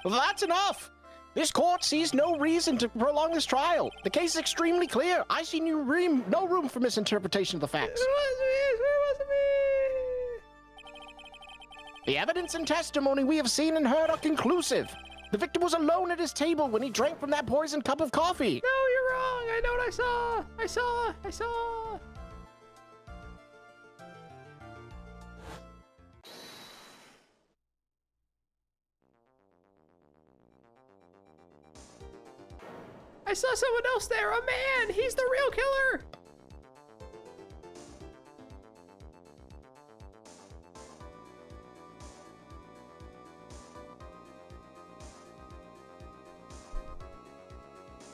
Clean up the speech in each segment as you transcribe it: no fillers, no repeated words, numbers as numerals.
That's enough! This court sees no reason to prolong this trial. The case is extremely clear. I see no room for misinterpretation of the facts. It wasn't me. The evidence and testimony we have seen and heard are conclusive. The victim was alone at his table when he drank from that poisoned cup of coffee. No, you're wrong. I know what I saw. I saw someone else there, a man! He's the real killer!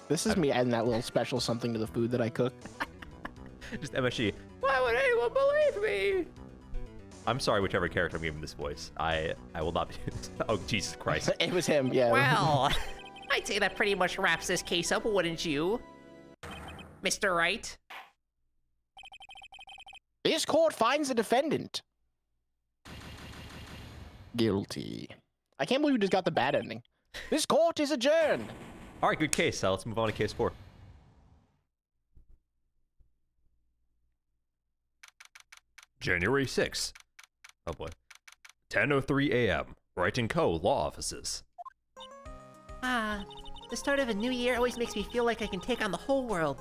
This is me adding that little special something to the food that I cook. Just MSG. Why would anyone believe me? I'm sorry, whichever character I'm giving this voice. I will not be. Oh, Jesus Christ. It was him, yeah. Well, I'd say that pretty much wraps this case up, wouldn't you? Mr. Wright? This court finds the defendant guilty. I can't believe we just got the bad ending. This court is adjourned. All right, good case. Let's move on to case 4. January 6th. Oh boy. 10:03 a.m. Wright & Co. Law Offices. Ah, the start of a new year always makes me feel like I can take on the whole world.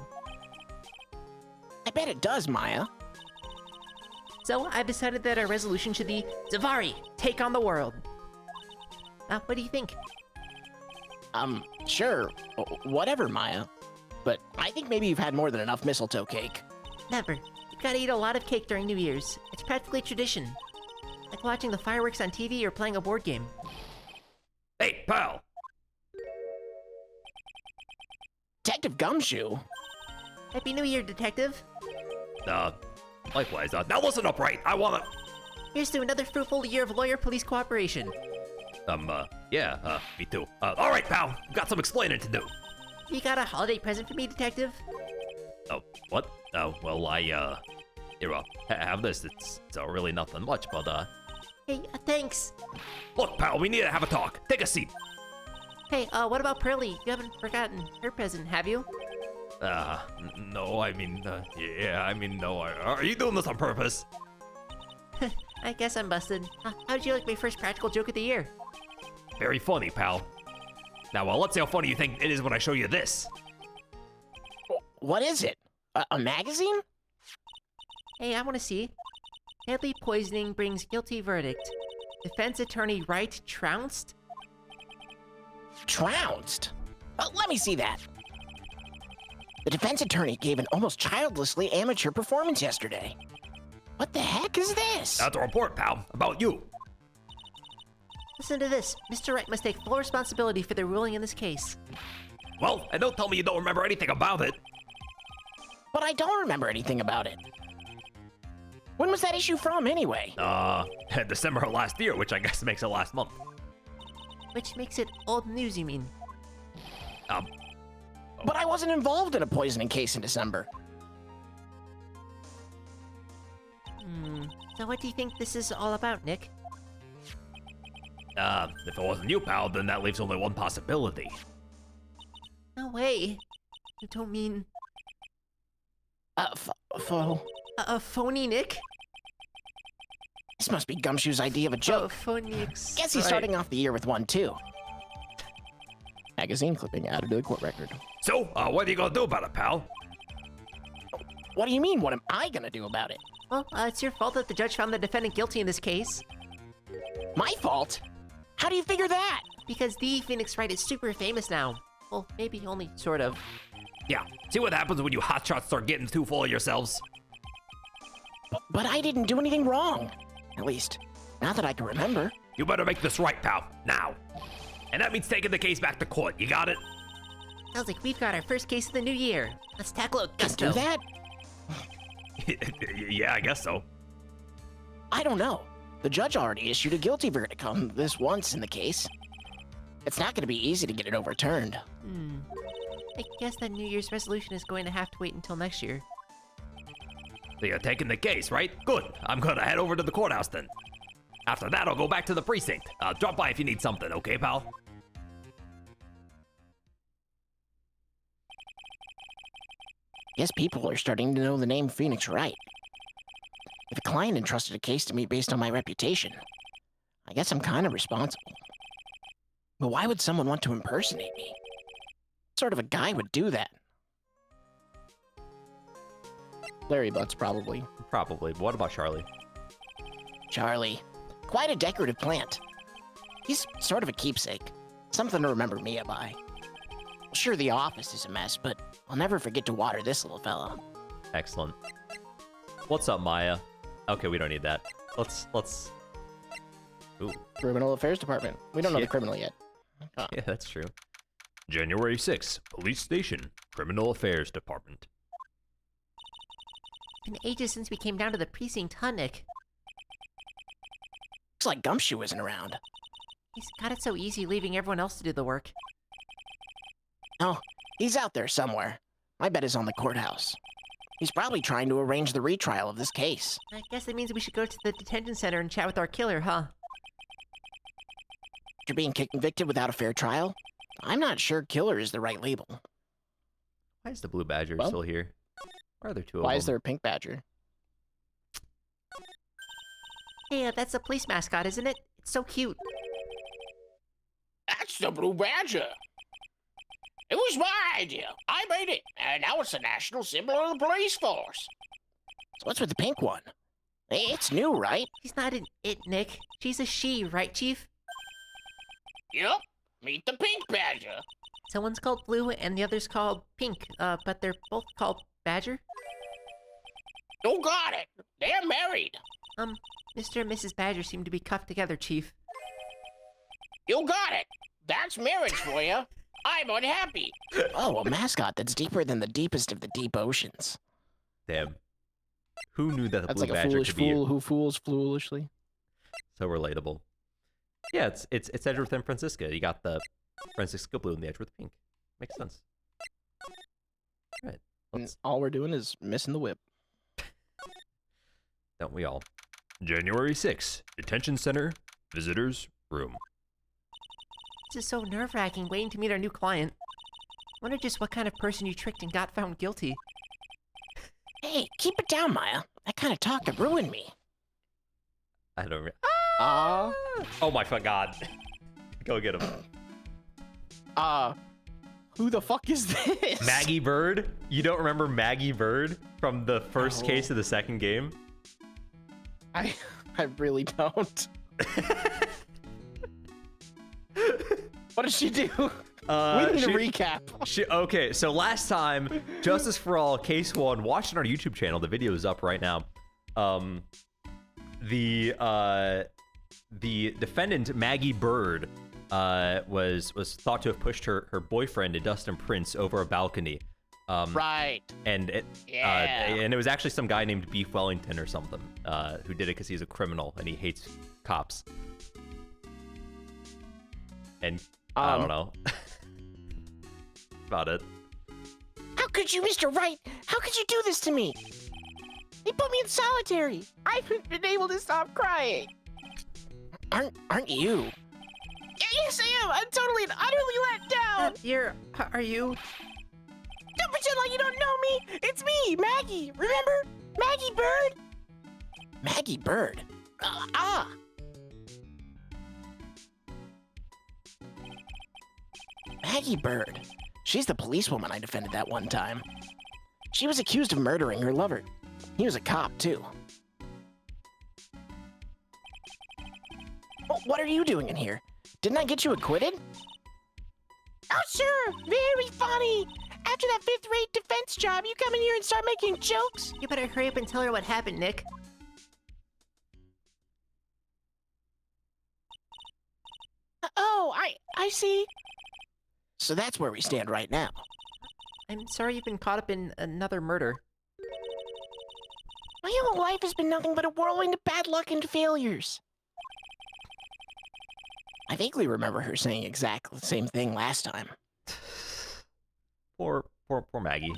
I bet it does, Maya. So I've decided that our resolution should be, Zavari, take on the world. What do you think? Sure. Whatever, Maya. But I think maybe you've had more than enough mistletoe cake. Never. You've got to eat a lot of cake during New Year's. It's practically tradition. Like watching the fireworks on TV or playing a board game. Hey, pal! Detective Gumshoe? Happy New Year, Detective. Likewise. Now listen up, Wright. I wanna... Here's to another fruitful year of lawyer-police cooperation. Yeah, me too. All right, pal. Got some explaining to do. You got a holiday present for me, Detective? Oh, what? Oh, well, here, have this. It's really nothing much, but, Hey, thanks. Look, pal, we need to have a talk. Take a seat. Hey, what about Pearly? You haven't forgotten her present, have you? No, I mean, yeah, I mean, no. Are you doing this on purpose? I guess I'm busted. How'd you like my first practical joke of the year? Very funny, pal. Now, well, let's see how funny you think it is when I show you this. What is it? A magazine? Hey, I want to see. Deadly poisoning brings guilty verdict. Defense attorney Wright trounced? Trounced? Let me see that. The defense attorney gave an almost childlessly amateur performance yesterday. What the heck is this? That's a report, pal, about you. Listen to this. Mr. Wright must take full responsibility for the ruling in this case. Well, and don't tell me you don't remember anything about it. But I don't remember anything about it. When was that issue from, anyway? December of last year, which I guess makes it last month. Which makes it old news, you mean? But I wasn't involved in a poisoning case in December. So what do you think this is all about, Nick? If it wasn't you, pal, then that leaves only one possibility. No way. You don't mean... phony Nick? This must be Gumshoe's idea of a joke. Phony Guess he's starting off the year with one, too. Magazine clipping added to the court record. So, what are you gonna do about it, pal? What do you mean, what am I gonna do about it? Well, it's your fault that the judge found the defendant guilty in this case. My fault? How do you figure that? Because the Phoenix Wright is super famous now. Well, maybe only sort of. Yeah, see what happens when you hotshots start getting too full of yourselves? But I didn't do anything wrong. At least, not that I can remember. You better make this right, pal, now. And that means taking the case back to court, you got it? Sounds like we've got our first case of the new year. Let's tackle it, gusto. Do that? Yeah, I guess so. I don't know. The judge already issued a guilty verdict on this once in the case. It's not going to be easy to get it overturned. I guess that New Year's resolution is going to have to wait until next year. So you're taking the case, right? Good. I'm gonna head over to the courthouse then. After that, I'll go back to the precinct. Drop by if you need something, okay, pal? Guess people are starting to know the name Phoenix Wright. If a client entrusted a case to me based on my reputation, I guess I'm kind of responsible. But why would someone want to impersonate me? What sort of a guy would do that? Larry Butts, probably. Probably. But what about Charlie? Charlie. Quite a decorative plant. He's sort of a keepsake. Something to remember Mia by. Sure, the office is a mess, but I'll never forget to water this little fella. Excellent. What's up, Maya? Okay, we don't need that. Let's. Ooh. Criminal Affairs Department. We don't know the Shit. criminal yet. Huh. Yeah, that's true. January 6th, Police Station, Criminal Affairs Department. Been ages since we came down to the precinct, huh, Nick? Looks like Gumshoe isn't around. He's got it so easy leaving everyone else to do the work. Oh, he's out there somewhere. My bet is on the courthouse. He's probably trying to arrange the retrial of this case. I guess that means we should go to the detention center and chat with our killer, huh? After being convicted without a fair trial, I'm not sure killer is the right label. Why is the blue badger Well, still here? Why are there two of Why them? is there a pink badger? Hey, that's a police mascot, isn't it? It's so cute. That's the Blue Badger. It was my idea. I made it, and now it's the national symbol of the police force. So what's with the pink one? It's new, right? She's not an it, Nick. She's a she, right, Chief? Yep, meet the Pink Badger. So one's called Blue and the other's called Pink, but they're both called Badger? You got it. They're married. Mr. and Mrs. Badger seem to be cuffed together, Chief. You got it. That's marriage for you. I'm unhappy. Oh, a mascot that's deeper than the deepest of the deep oceans. Damn. Who knew that the That's blue like a badger foolish could be fool who fools foolishly. so relatable? Yeah, it's Edgeworth and Francisca. You got the Francisca blue and the Edgeworth pink. Makes sense. All right. And all we're doing is missing the whip. Don't we all? January 6th, Detention Center, Visitors Room. This is so nerve-wracking waiting to meet our new client. Wonder just what kind of person you tricked and got found guilty. Hey, keep it down, Maya. That kind of talk could ruin me. I don't. Uh, Oh my god! Go get him. Who the fuck is this? Maggie Bird. You don't remember Maggie Bird from the first No. case of the second game? I really don't. What did she do? We need a recap. Okay, so last time, Justice for All, Case 1, watch it on our YouTube channel. The video is up right now. The defendant, Maggie Bird, was thought to have pushed her boyfriend, Dustin Prince, over a balcony. Right. And it was actually some guy named Beef Wellington or something who did it because he's a criminal and he hates cops. And I don't know. That's about it. How could you, Mr. Wright? How could you do this to me? They put me in solitary. I haven't been able to stop crying. Aren't you? Yes, I am. I'm totally and utterly let down. Are you? Don't pretend like you don't know me. It's me, Maggie. Remember? Maggie Bird? Maggie Bird? Maggie Bird. She's the policewoman I defended that one time. She was accused of murdering her lover. He was a cop, too. Oh, what are you doing in here? Didn't I get you acquitted? Oh, sure. Very funny. After that fifth-rate defense job, you come in here and start making jokes? You better hurry up and tell her what happened, Nick. Oh, I see. So that's where we stand right now. I'm sorry you've been caught up in another murder. My whole life has been nothing but a whirlwind of bad luck and failures. I vaguely remember her saying exactly the same thing last time. Poor Maggie.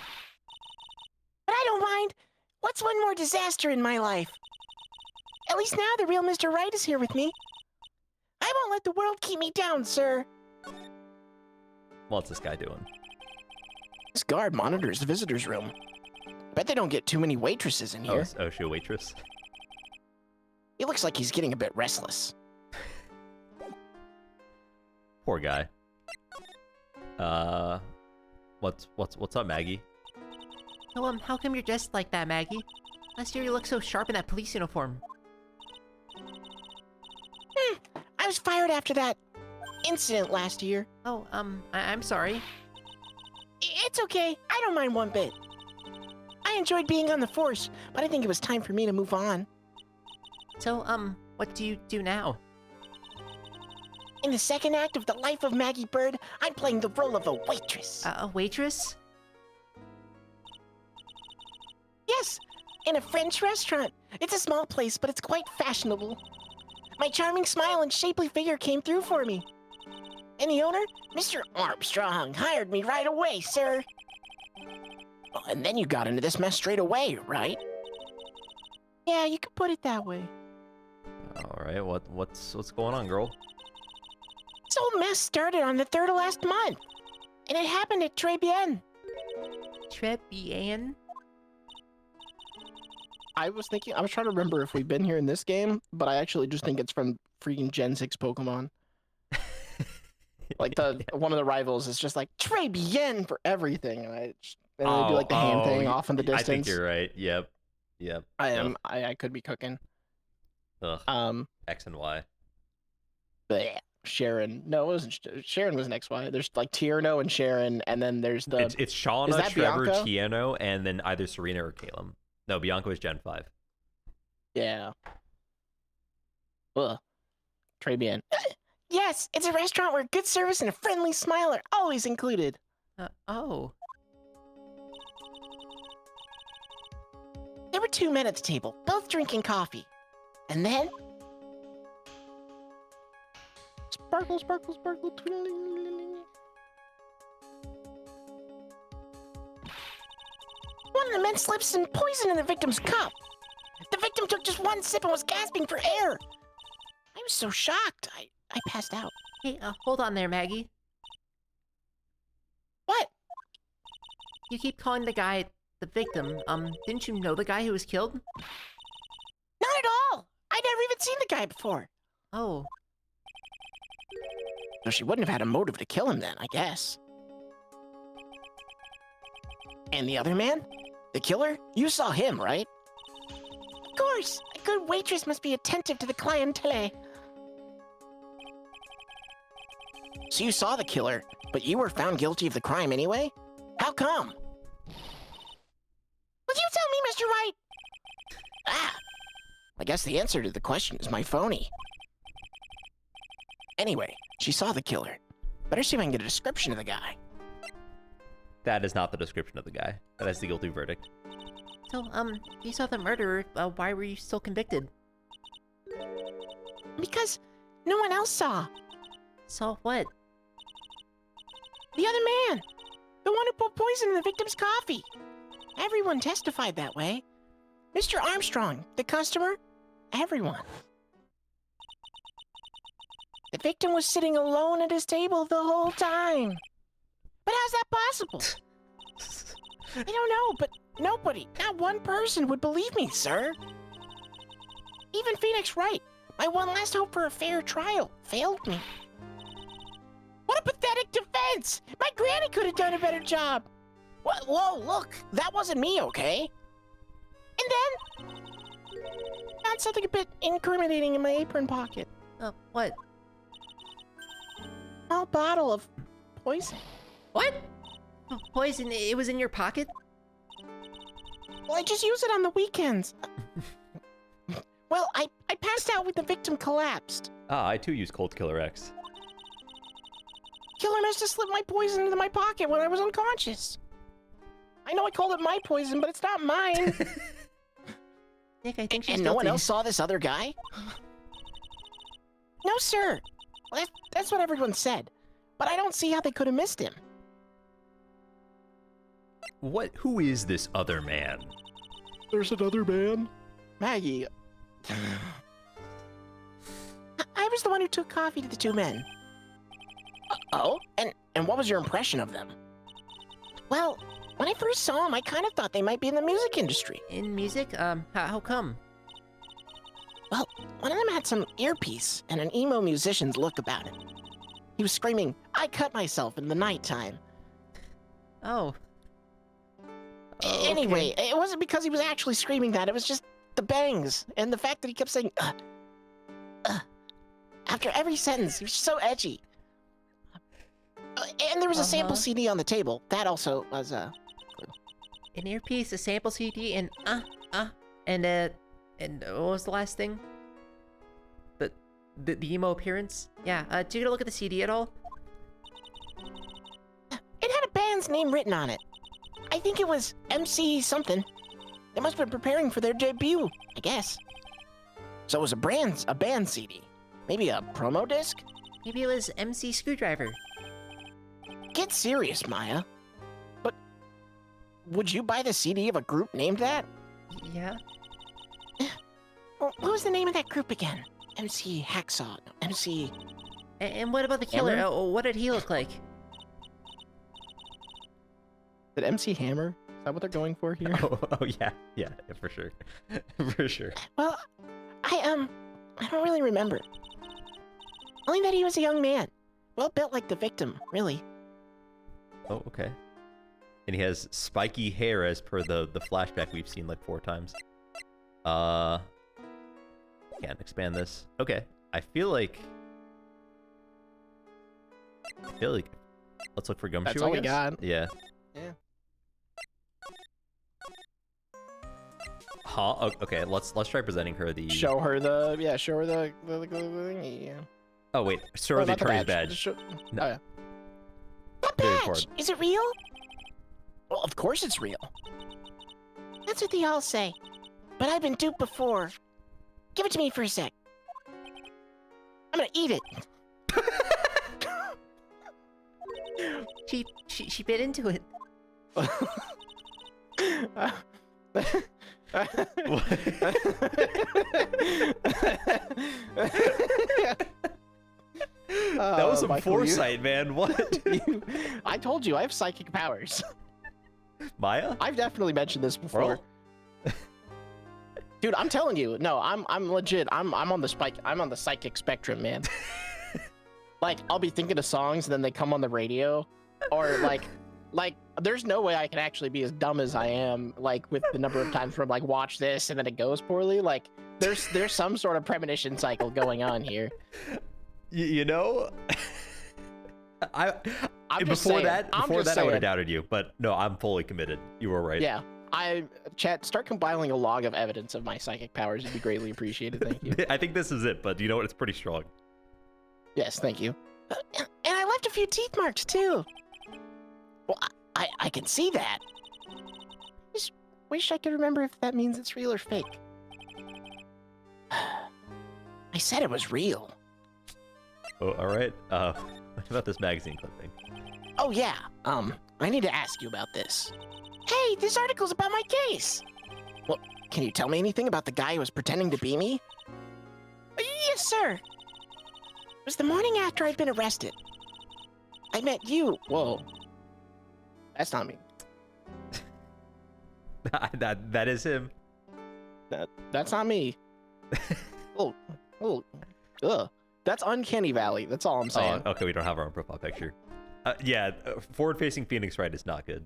But I don't mind. What's one more disaster in my life? At least now the real Mr. Right is here with me. I won't let the world keep me down, sir. What's this guy doing? This guard monitors the visitor's room. Bet they don't get too many waitresses in here. Oh, she a waitress? He looks like he's getting a bit restless. Poor guy. What's up, Maggie? So, how come you're dressed like that, Maggie? Last year you looked so sharp in that police uniform. I was fired after that incident last year. Oh, I'm sorry. It's okay. I don't mind one bit. I enjoyed being on the force, but I think it was time for me to move on. So, what do you do now? In the second act of The Life of Maggie Bird, I'm playing the role of a waitress. A waitress? Yes, in a French restaurant. It's a small place, but it's quite fashionable. My charming smile and shapely figure came through for me. And the owner, Mr. Armstrong, hired me right away, sir. Oh, and then you got into this mess straight away, right? Yeah, you could put it that way. All right, what's going on, girl? This whole mess started on the 3rd of last month, and it happened at Tribulations. Tribulations? I was trying to remember if we've been here in this game, but I actually just think it's from freaking Gen 6 Pokemon. Like one of the rivals is just like Tribulations for everything, and they do like the hand thing off in the distance. I think you're right. Yep. I could be cooking. Ugh. X and Y. Bleh. Sharon. No, it wasn't. Sharon was next Y. There's like Tierno and Sharon, and then there's the. It's Shauna, Is that Trevor, Bianca? Tiano, and then either Serena or Caleb. No, Bianca was Gen 5. Yeah. Ugh. Tribulations. Yes, it's a restaurant where good service and a friendly smile are always included. Oh. There were 2 men at the table, both drinking coffee. And then... Sparkle, sparkle, sparkle. Twiddling. one of the men slipped some poison in the victim's cup. The victim took just one sip and was gasping for air. I was so shocked, I passed out. Hey, hold on there, Maggie. What? You keep calling the guy the victim. Didn't you know the guy who was killed? Not at all! I'd never even seen the guy before. Oh. So she wouldn't have had a motive to kill him then, I guess. And the other man? The killer? You saw him, right? Of course! A good waitress must be attentive to the clientele. So you saw the killer, but you were found guilty of the crime anyway? How come? Would you tell me, Mr. Wright? Ah! I guess the answer to the question is my phony. Anyway, she saw the killer. Better see if I can get a description of the guy. That is not the description of the guy. That is the guilty verdict. So, you saw the murderer. Why were you still convicted? Because no one else saw. Saw what? The other man! The one who put poison in the victim's coffee! Everyone testified that way. Mr. Armstrong, the customer, everyone. The victim was sitting alone at his table the whole time. But how's that possible? I don't know, but nobody, not one person would believe me, sir. Even Phoenix Wright, my one last hope for a fair trial, failed me. What a pathetic defense! My granny could have done a better job. Whoa, look, that wasn't me, okay? And then, found something a bit incriminating in my apron pocket. What? A small bottle of poison. What? Poison? It was in your pocket? Well, I just use it on the weekends. Well, I passed out when the victim collapsed. Ah, I too use Cold Killer X. Killer must have slipped my poison into my pocket when I was unconscious. I know I called it my poison, but it's not mine. Nick, I think she's And no one guilty. else saw this other guy? No, sir. Well, that's what everyone said. But I don't see how they could have missed him. Who is this other man? There's another man. Maggie. I was the one who took coffee to the 2 men. Oh? And what was your impression of them? Well, When I first saw them, I kind of thought they might be in the music industry. In music? How come? Well, one of them had some earpiece and an emo musician's look about him. He was screaming, "I cut myself" in the nighttime. Oh. Anyway, it wasn't because he was actually screaming that. It was just the bangs and the fact that he kept saying, after every sentence. He was so edgy. And there was a sample CD on the table. That also was, An earpiece, a sample CD, and what was the last thing? The emo appearance? Yeah, did you get a look at the CD at all? It had a band's name written on it. I think it was MC something. They must have been preparing for their debut, I guess. So it was a band CD. Maybe a promo disc? Maybe it was MC Screwdriver. Get serious, Maya. But would you buy the CD of a group named that? Yeah? Well, what was the name of that group again? MC Hacksaw. MC... And what about the killer? Hammer? What did he look like? Did MC Hammer? Is that what they're going for here? Oh yeah, for sure, for sure. Well, I don't really remember. Only that he was a young man. Well built like the victim, really. Oh, okay. And he has spiky hair as per the flashback we've seen like 4 times. Can't expand this. Okay, I feel like let's look for Gumshoe. That's all I we guess? got. Yeah. Yeah. Huh? Okay, let's try presenting her the. Show her the thingy. Yeah. Oh wait, show her Oh, the not the attorney's badge. badge. Show- No. Oh yeah. That Very badge! important. Is it real? Well, of course it's real. That's what they all say. But I've been duped before. Give it to me for a sec. I'm gonna eat it. She bit into it. That was some Michael, foresight, man. What? I told you I have psychic powers. Maya? I've definitely mentioned this before. Dude, I'm telling you, no, I'm legit. I'm on the psychic spectrum, man. Like, I'll be thinking of songs and then they come on the radio, or like there's no way I can actually be as dumb as I am, like with the number of times where I'm like, watch this and then it goes poorly. Like, there's some sort of premonition cycle going on here. You know, I'm just before saying, that I'm just I would have saying. doubted you, but no, I'm fully committed. You were right. Yeah, chat, start compiling a log of evidence of my psychic powers. It'd be greatly appreciated. Thank you. I think this is it, but you know what? It's pretty strong. Yes, thank you. And I left a few teeth marks, too. Well, I can see that. Just wish I could remember if that means it's real or fake. I said it was real. Oh, all right. What about this magazine clipping? Oh, yeah. I need to ask you about this. Hey, this article's about my case. Well, can you tell me anything about the guy who was pretending to be me? Yes, sir. It was the morning after I'd been arrested. I met you. Whoa. That's not me. that is him. That's not me. Oh, ugh. That's Uncanny Valley. That's all I'm saying. Oh, okay. We don't have our own profile picture. Yeah, forward-facing Phoenix Wright is not good.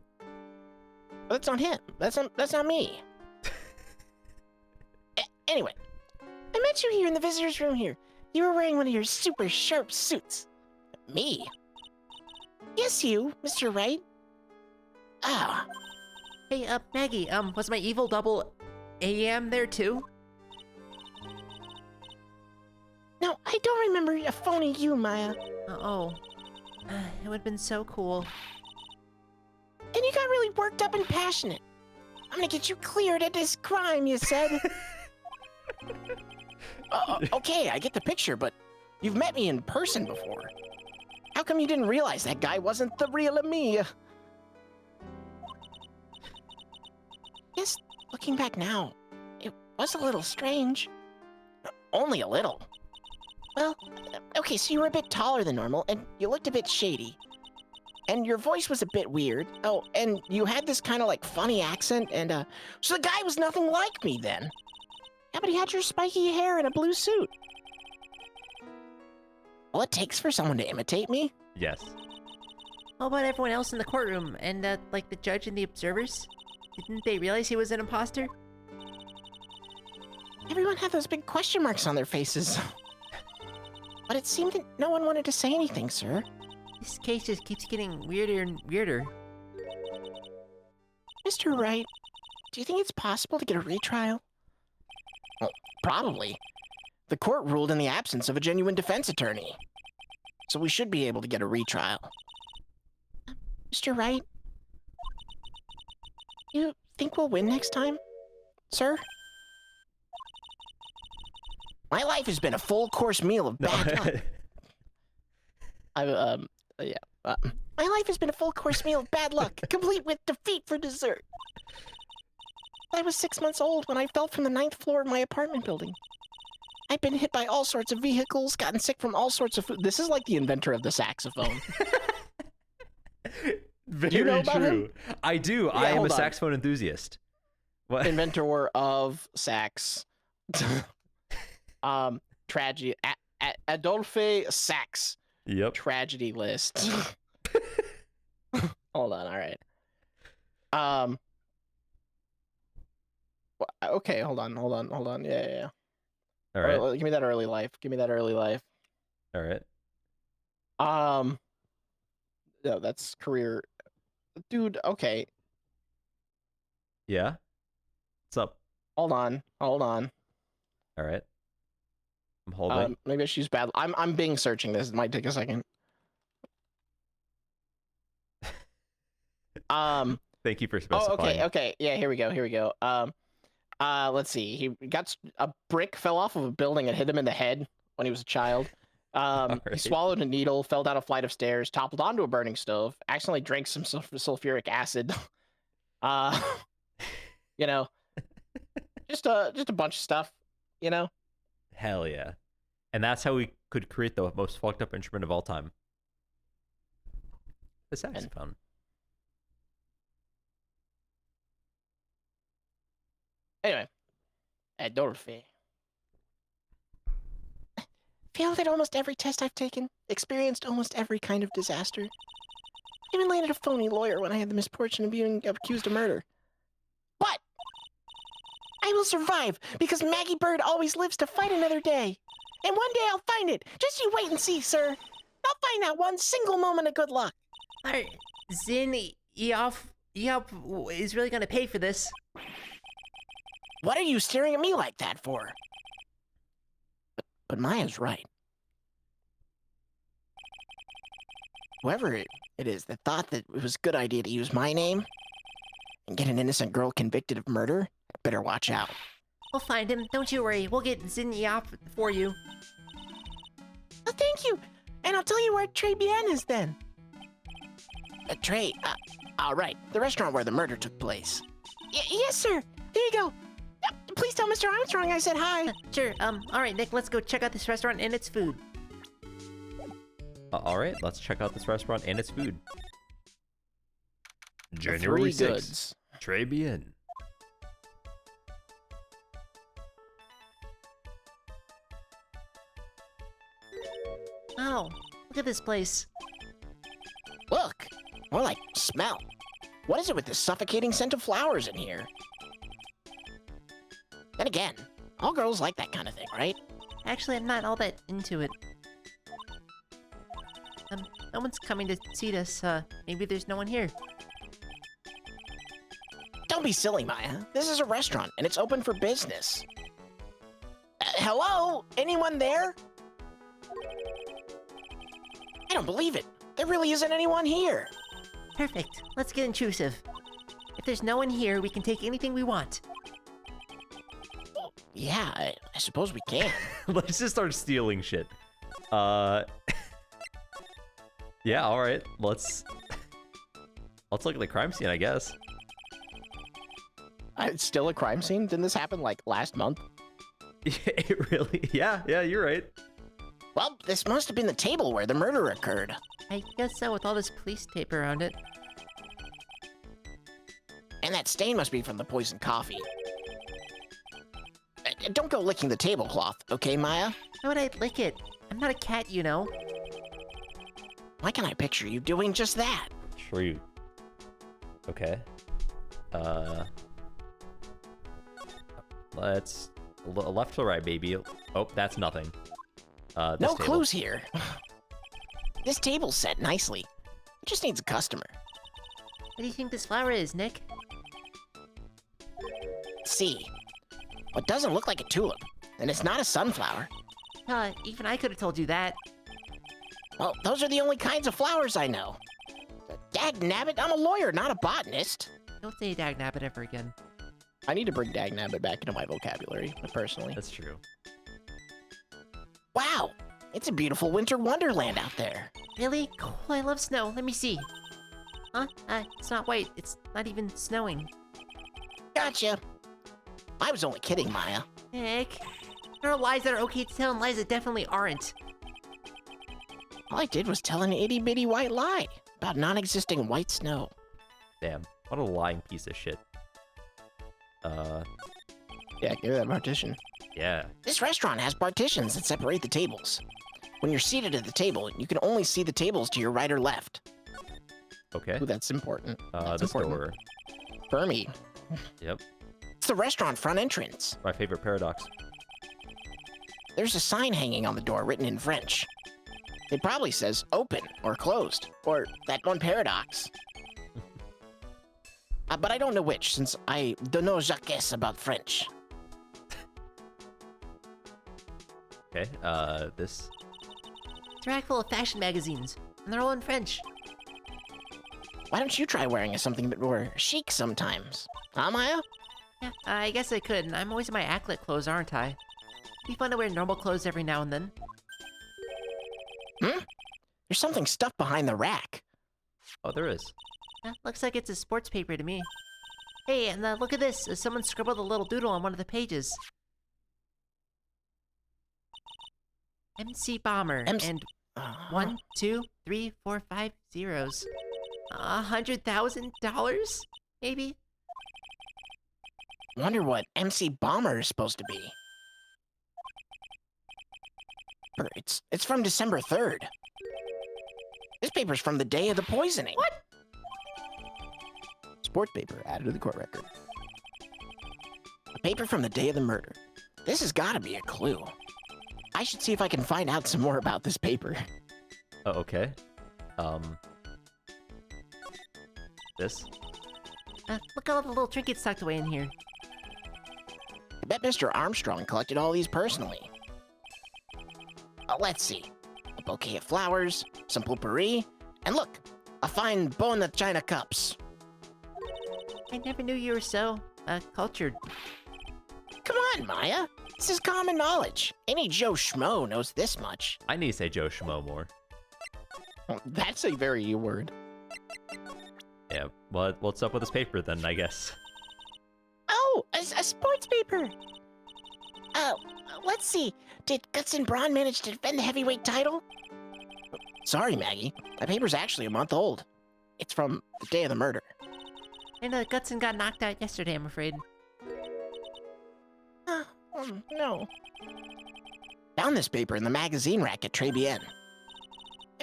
That's not him. That's not me. Anyway, I met you here in the visitor's room here. You were wearing one of your super sharp suits. Me? Yes, you, Mr. Wright. Ah, Hey, Maggie, was my evil double AM there too? no, I don't remember a phony you, Maya. Oh. It would've been so cool. And you got really worked up and passionate. I'm gonna get you cleared of this crime, you said. Okay, I get the picture, but you've met me in person before. How come you didn't realize that guy wasn't the real me? Yes, looking back now, it was a little strange. Only a little. Well, okay, so you were a bit taller than normal, and you looked a bit shady. and your voice was a bit weird. Oh, and you had this kind of like funny accent, and so the guy was nothing like me then. Yeah, but he had your spiky hair and a blue suit. All it takes for someone to imitate me? Yes. How about everyone else in the courtroom and, like, the judge and the observers? Didn't they realize he was an imposter? Everyone had those big question marks on their faces. But it seemed that no one wanted to say anything, sir. This case just keeps getting weirder and weirder. Mr. Wright, do you think it's possible to get a retrial? Well, probably. The court ruled in the absence of a genuine defense attorney. So we should be able to get a retrial. Mr. Wright? You think we'll win next time, sir? My life has been a full-course meal of bad luck. My life has been a full-course meal of bad luck, complete with defeat for dessert. I was 6 months old when I fell from the 9th floor of my apartment building. I've been hit by all sorts of vehicles, gotten sick from all sorts of food. This is like the inventor of the saxophone. Very Do you know about true. him? I do. Yeah, I am a hold on. saxophone enthusiast. What? Inventor of sax. Tragedy. Adolphe Sax. Yep. Tragedy list. Hold on. All right. Okay. Hold on. Yeah. All right. Give me that early life. All right. No, that's career. Dude, okay. Yeah. What's up? Hold on. All right. I'm holding. Maybe she's bad. I'm Bing searching this. It might take a second. Thank you for specifying. Okay. Yeah, here we go. Let's see. He got a brick fell off of a building and hit him in the head when he was a child. He Alright. swallowed a needle, fell down a flight of stairs, toppled onto a burning stove, accidentally drank some sulfuric acid. You know, just a bunch of stuff, you know? Hell yeah. And that's how we could create the most fucked up instrument of all time. The saxophone. Anyway, Adolphe. Failed at almost every test I've taken, experienced almost every kind of disaster. Even landed a phony lawyer when I had the misfortune of being accused of murder. But I will survive because Maggie Bird always lives to fight another day. And one day I'll find it. Just you wait and see, sir. I'll find that one single moment of good luck. Zin Eop is really gonna pay for this. What are you staring at me like that for? But Maya's right. Whoever it is that thought that it was a good idea to use my name and get an innocent girl convicted of murder, better watch out. We'll find him. Don't you worry. We'll get Zin Eop for you. Oh, thank you. And I'll tell you where Tribulations is then. All right. The restaurant where the murder took place. Yes, sir. There you go. Please tell Mr. Armstrong I said hi. Sure. All right, Nick. Let's go check out this restaurant and its food. All right, let's check out this restaurant and its food. January 6th. Très bien. Oh, look at this place. Look. More like smell. What is it with this suffocating scent of flowers in here? Then again, all girls like that kind of thing, right? Actually, I'm not all that into it. No one's coming to see us. Maybe there's no one here. Don't be silly, Maya. This is a restaurant, and it's open for business. Hello? Anyone there? I don't believe it. There really isn't anyone here. Perfect. Let's get intrusive. If there's no one here, we can take anything we want. Yeah, I suppose we can. Let's just start stealing shit. Yeah, all right. Let's look at the crime scene, I guess. It's still a crime scene? Didn't this happen like last month? It really? Yeah, you're right. Well, this must have been the table where the murder occurred. I guess so, with all this police tape around it. And that stain must be from the poisoned coffee. Don't go licking the tablecloth, okay, Maya? Why would I lick it? I'm not a cat, you know. Why can I picture you doing just that? Sure you. Okay. Let's left to right, baby. Oh, that's nothing. This No table. clues here. This table's set nicely. It just needs a customer. What do you think this flower is, Nick? Let's see. What doesn't look like a tulip, and it's not a sunflower. Even I could have told you that. Well, those are the only kinds of flowers I know. Dagnabbit, I'm a lawyer, not a botanist. Don't say Dagnabbit ever again. I need to bring Dagnabbit back into my vocabulary, personally. That's true. Wow, it's a beautiful winter wonderland out there. Really? Cool, I love snow. Let me see. Huh? It's not white. It's not even snowing. Gotcha. I was only kidding, Maya. Nick. There are lies that are okay to tell and lies that definitely aren't. All I did was tell an itty-bitty white lie about non-existing white snow. Damn. What a lying piece of shit. Yeah, give me that partition. Yeah. This restaurant has partitions that separate the tables. When you're seated at the table, you can only see the tables to your right or left. Okay. Ooh, that's important. That's This important. door. Fermi. Yep. It's the restaurant front entrance. My favorite paradox. There's a sign hanging on the door written in French. It probably says open or closed, or that one paradox. But I don't know which, since I don't know jaquesse about French. Okay. This. It's a rack full of fashion magazines, and they're all in French. Why don't you try wearing something a bit more chic sometimes? Huh, Maya? Yeah, I guess I could. I'm always in my Acklet clothes, aren't I? It'd be fun to wear normal clothes every now and then. There's something stuffed behind the rack. Oh, there is. Looks like it's a sports paper to me. Hey, and look at this. Someone scribbled a little doodle on one of the pages. MC Bomber, and 1, 2, 3, 4, 5 zeros. $100,000? Maybe? Wonder what MC Bomber is supposed to be. It's from December 3rd. This paper's from the day of the poisoning. What? Sports paper added to the court record. A paper from the day of the murder. This has got to be a clue. I should see if I can find out some more about this paper. Oh, okay. This. Look at all the little trinkets tucked away in here. I bet Mr. Armstrong collected all these personally. Let's see. A bouquet of flowers, some potpourri, and look, a fine bone of china cups. I never knew you were so, cultured. Come on, Maya. This is common knowledge. Any Joe Schmo knows this much. I need to say Joe Schmo more. That's a very you word. Yeah. What's up with this paper then, I guess? Oh, a sports paper. Let's see. Did Guts and Braun manage to defend the heavyweight title? Sorry, Maggie. That paper's actually a month old. It's from the day of the murder. And Gutson got knocked out yesterday, I'm afraid. No. Found this paper in the magazine rack at Tribulations.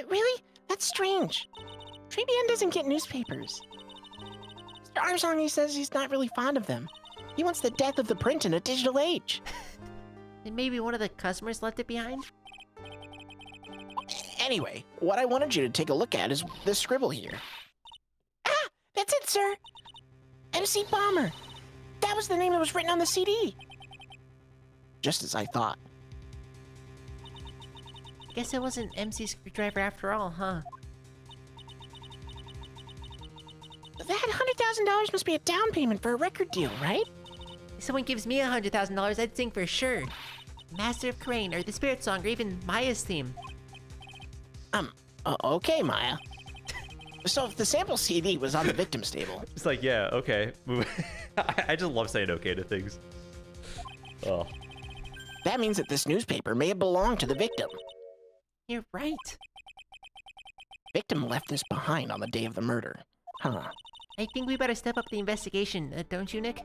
Really? That's strange. Tribulations doesn't get newspapers. Mr. Armstrong, he says he's not really fond of them. He wants the death of the print in a digital age. And maybe one of the customers left it behind? Anyway, what I wanted you to take a look at is this scribble here. Ah, that's it, sir. MC Bomber. That was the name that was written on the CD. Just as I thought. Guess it wasn't MC Screwdriver after all, huh? That $100,000 must be a down payment for a record deal, right? If someone gives me $100,000, I'd sing for sure. Master of Crane, or the Spirit Song, or even Maya's theme. Okay, Maya. So if the sample CD was on the victim's table, It's like, yeah, okay. I just love saying okay to things. Oh. that means that this newspaper may have belonged to the victim. You're right. Victim left this behind on the day of the murder. Huh. I think we better step up the investigation, don't you, Nick?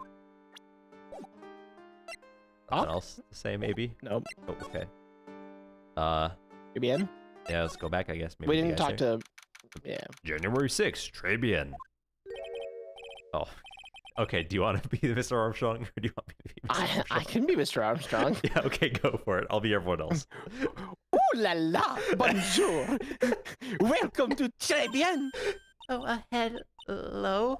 Nothing else to say, maybe? Nope. Oh, okay. You be in? Yeah, let's go back, I guess. Maybe We the didn't guys talk there. to... Yeah. January 6th, Tribune. Oh. Okay, do you want to be Mr. Armstrong, or do you want me to be Mr. I Armstrong? can be Mr. Armstrong. Yeah, okay, go for it. I'll be everyone else. Ooh la la! Bonjour! Welcome to Tribune! Oh, hello?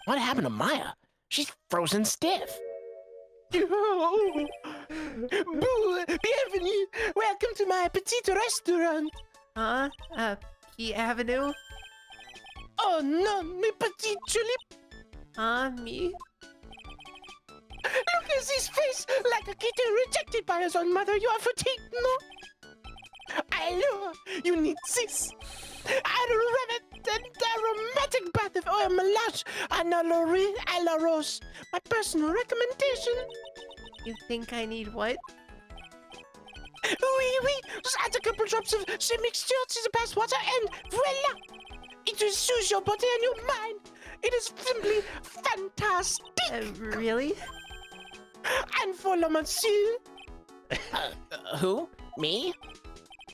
What happened to Maya? She's frozen stiff. Oh. Bienvenue! Welcome to my petite restaurant! Huh? Key Avenue? Oh non, mes petites tulips! Me? Look at his face, like a kitten rejected by his own mother. You are fatigued, no? Alors, you need this. A aromatic bath of oil melange and a laurel à la rose. My personal recommendation. You think I need what? Oui, oui. Just add a couple drops of the mixture to the bath water and voila. It will soothe your body and your mind. It is simply fantastic. Really? And for le monsieur. Who? Me?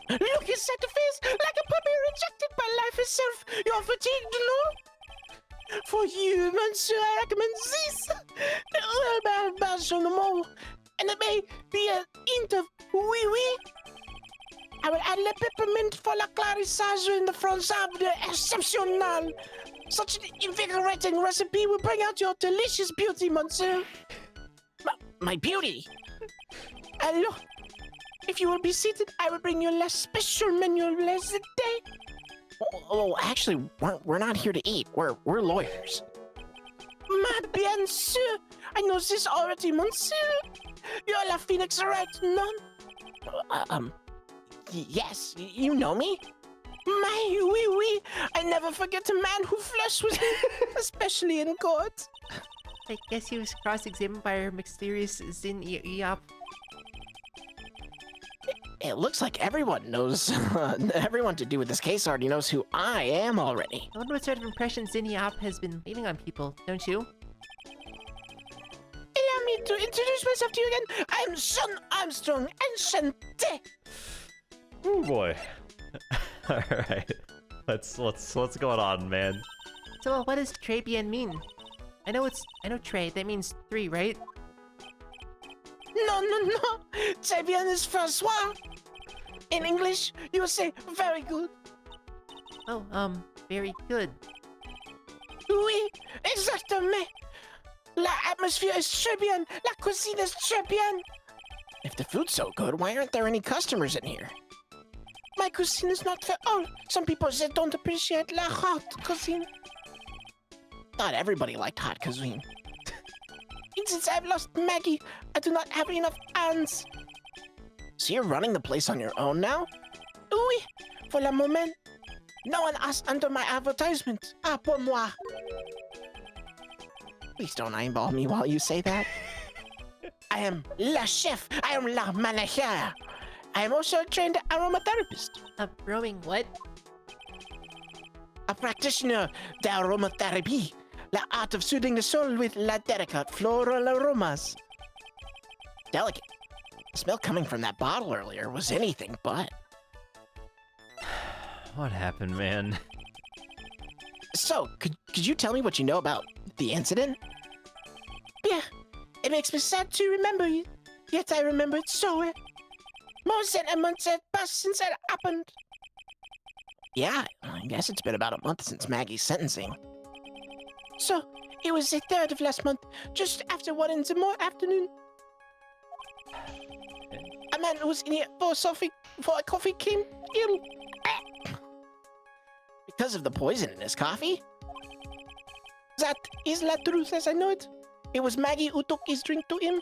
Look inside the face like a puppy rejected by life itself. You're fatigued, no? For you, monsieur, I recommend this. The oil bath on the mole. And it may be a hint of oui. I will add le peppermint for la clarissage in the fronsable exceptionnel. Such an invigorating recipe will bring out your delicious beauty, monsieur. My beauty? Alors, if you will be seated, I will bring you a less special menu less day. Oh, actually, we're not here to eat. We're lawyers. Ma bien sûr. I know this already, monsieur. You're La Phoenix, right? None? Yes, you know me? My, oui. I never forget a man who flirts with me, especially in court. I guess he was cross-examined by our mysterious Zin Yop. It looks like everyone knows, everyone to do with this case already knows who I am already. I wonder what sort of impression Zin Yop has been leaving on people, don't you? Allow me to introduce myself to you again. I'm Sean Armstrong, enchanté. Oh boy. Alright. What's going on, man? So, what does Tribune mean? I know Trey, that means 3, right? No. Très bien is Francois. In English, you will say very good. Oh, very good. Oui, exactement. La atmosphere is très bien. La cuisine is très bien. If the food's so good, why aren't there any customers in here? My cuisine is not for all. Some people they don't appreciate la hot cuisine. Not everybody liked hot cuisine. And since I've lost Maggie, I do not have enough hands. So you're running the place on your own now? Oui, for le moment. No one asked under my advertisement. Ah, pour moi. Please don't eyeball me while you say that. I am la chef. I am la manager. I am also a trained aromatherapist. A roaming what? A practitioner de aromatherapy. The art of soothing the soul with la delicate floral aromas. Delicate. The smell coming from that bottle earlier was anything but. What happened, man? So, could you tell me what you know about the incident? Yeah, it makes me sad to remember it, yet I remember it so well. More than a month had passed since it happened. Yeah, I guess it's been about a month since Maggie's sentencing. So, it was the 3rd of last month, just after 1 in the afternoon. A man who was in here for a coffee came ill. Because of the poison in his coffee? That is la truth as I know it. It was Maggie who took his drink to him.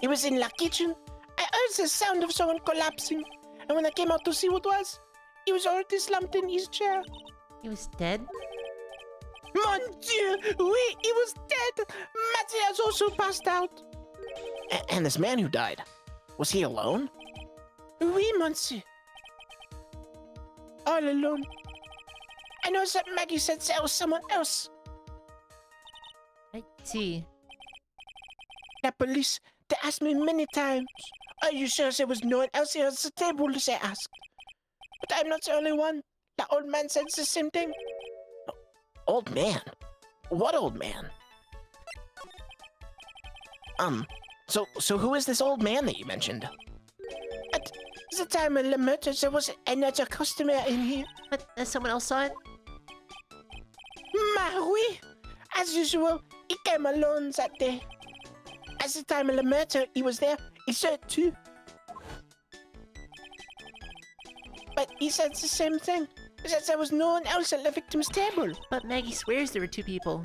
He was in la kitchen. I heard the sound of someone collapsing. And when I came out to see what was, he was already slumped in his chair. He was dead? Mon Dieu! Oui, he was dead! Matty has also passed out. And this man who died, was he alone? Oui, monsieur. All alone. I know that Maggie said there was someone else. I see. The police, they asked me many times. Are you sure there was no one else here at the table, they asked. But I'm not the only one. The old man said the same thing. Old man? What old man? So who is this old man that you mentioned? At the time of the murder, there was another customer in here. But someone else saw it? Oui. As usual, he came alone that day. At the time of the murder, he was there. He saw it too. But he said the same thing. That there was no one else at the victim's table. But Maggie swears there were two people.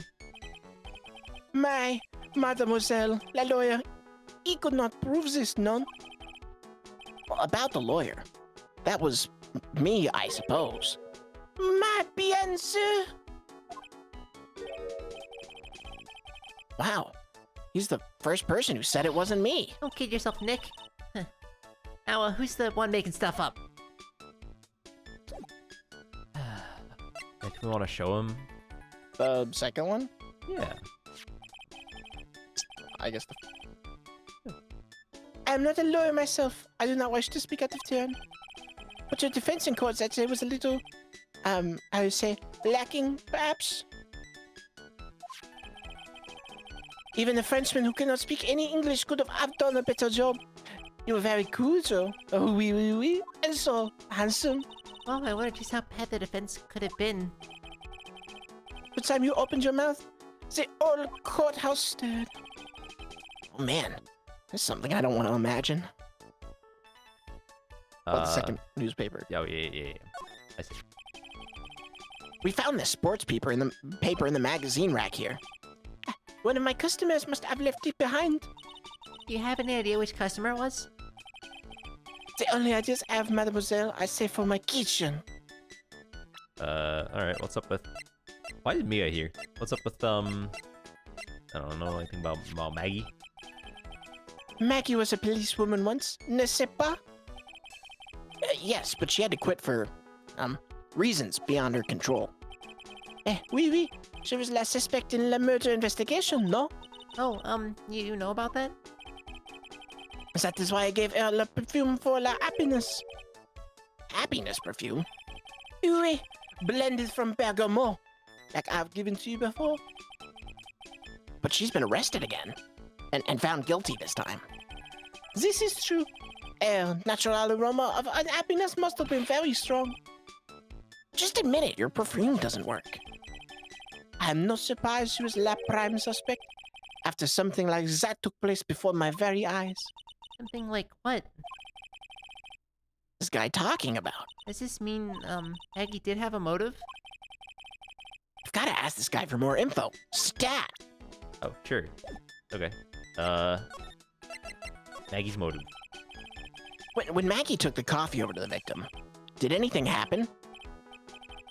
My, mademoiselle, la lawyer, he could not prove this, none. Well, about the lawyer. That was me, I suppose. Ma bien sûr. Wow. He's the first person who said it wasn't me. Don't kid yourself, Nick. Huh. Now, who's the one making stuff up? Like, we want to show him? The second one? Yeah. I guess I'm not a lawyer myself. I do not wish to speak out of turn. But your defense in court that day was a little, I would say, lacking, perhaps. Even a Frenchman who cannot speak any English could have done a better job. You were very cool, though. Oh, oui, and so handsome. Well, I wonder just how bad the defense could have been. The time you opened your mouth, the whole courthouse stirred. Oh man, there's something I don't want to imagine. The second newspaper. Yeah. I see. We found this sports paper in the magazine rack here. One of my customers must have left it behind. Do you have any idea which customer it was? The only ideas I have, mademoiselle, I say for my kitchen. Alright, what's up with... Why is Mia here? What's up with, I don't know anything about Maggie? Maggie was a policewoman once, ne sais pas? Yes, but she had to quit for, reasons beyond her control. Oui. She was la suspect in la murder investigation, no? Oh, you know about that? That is why I gave her la perfume for la happiness. Happiness perfume? Oui, blended from bergamot, like I've given to you before. But she's been arrested again, and found guilty this time. This is true. Her natural aroma of unhappiness must have been very strong. Just admit it, your perfume doesn't work. I'm not surprised she was la prime suspect, after something like that took place before my very eyes. Something like what? This guy talking about? Does this mean, Maggie did have a motive? I've gotta ask this guy for more info. Stat! Oh, sure. Okay. Maggie's motive. When Maggie took the coffee over to the victim, did anything happen?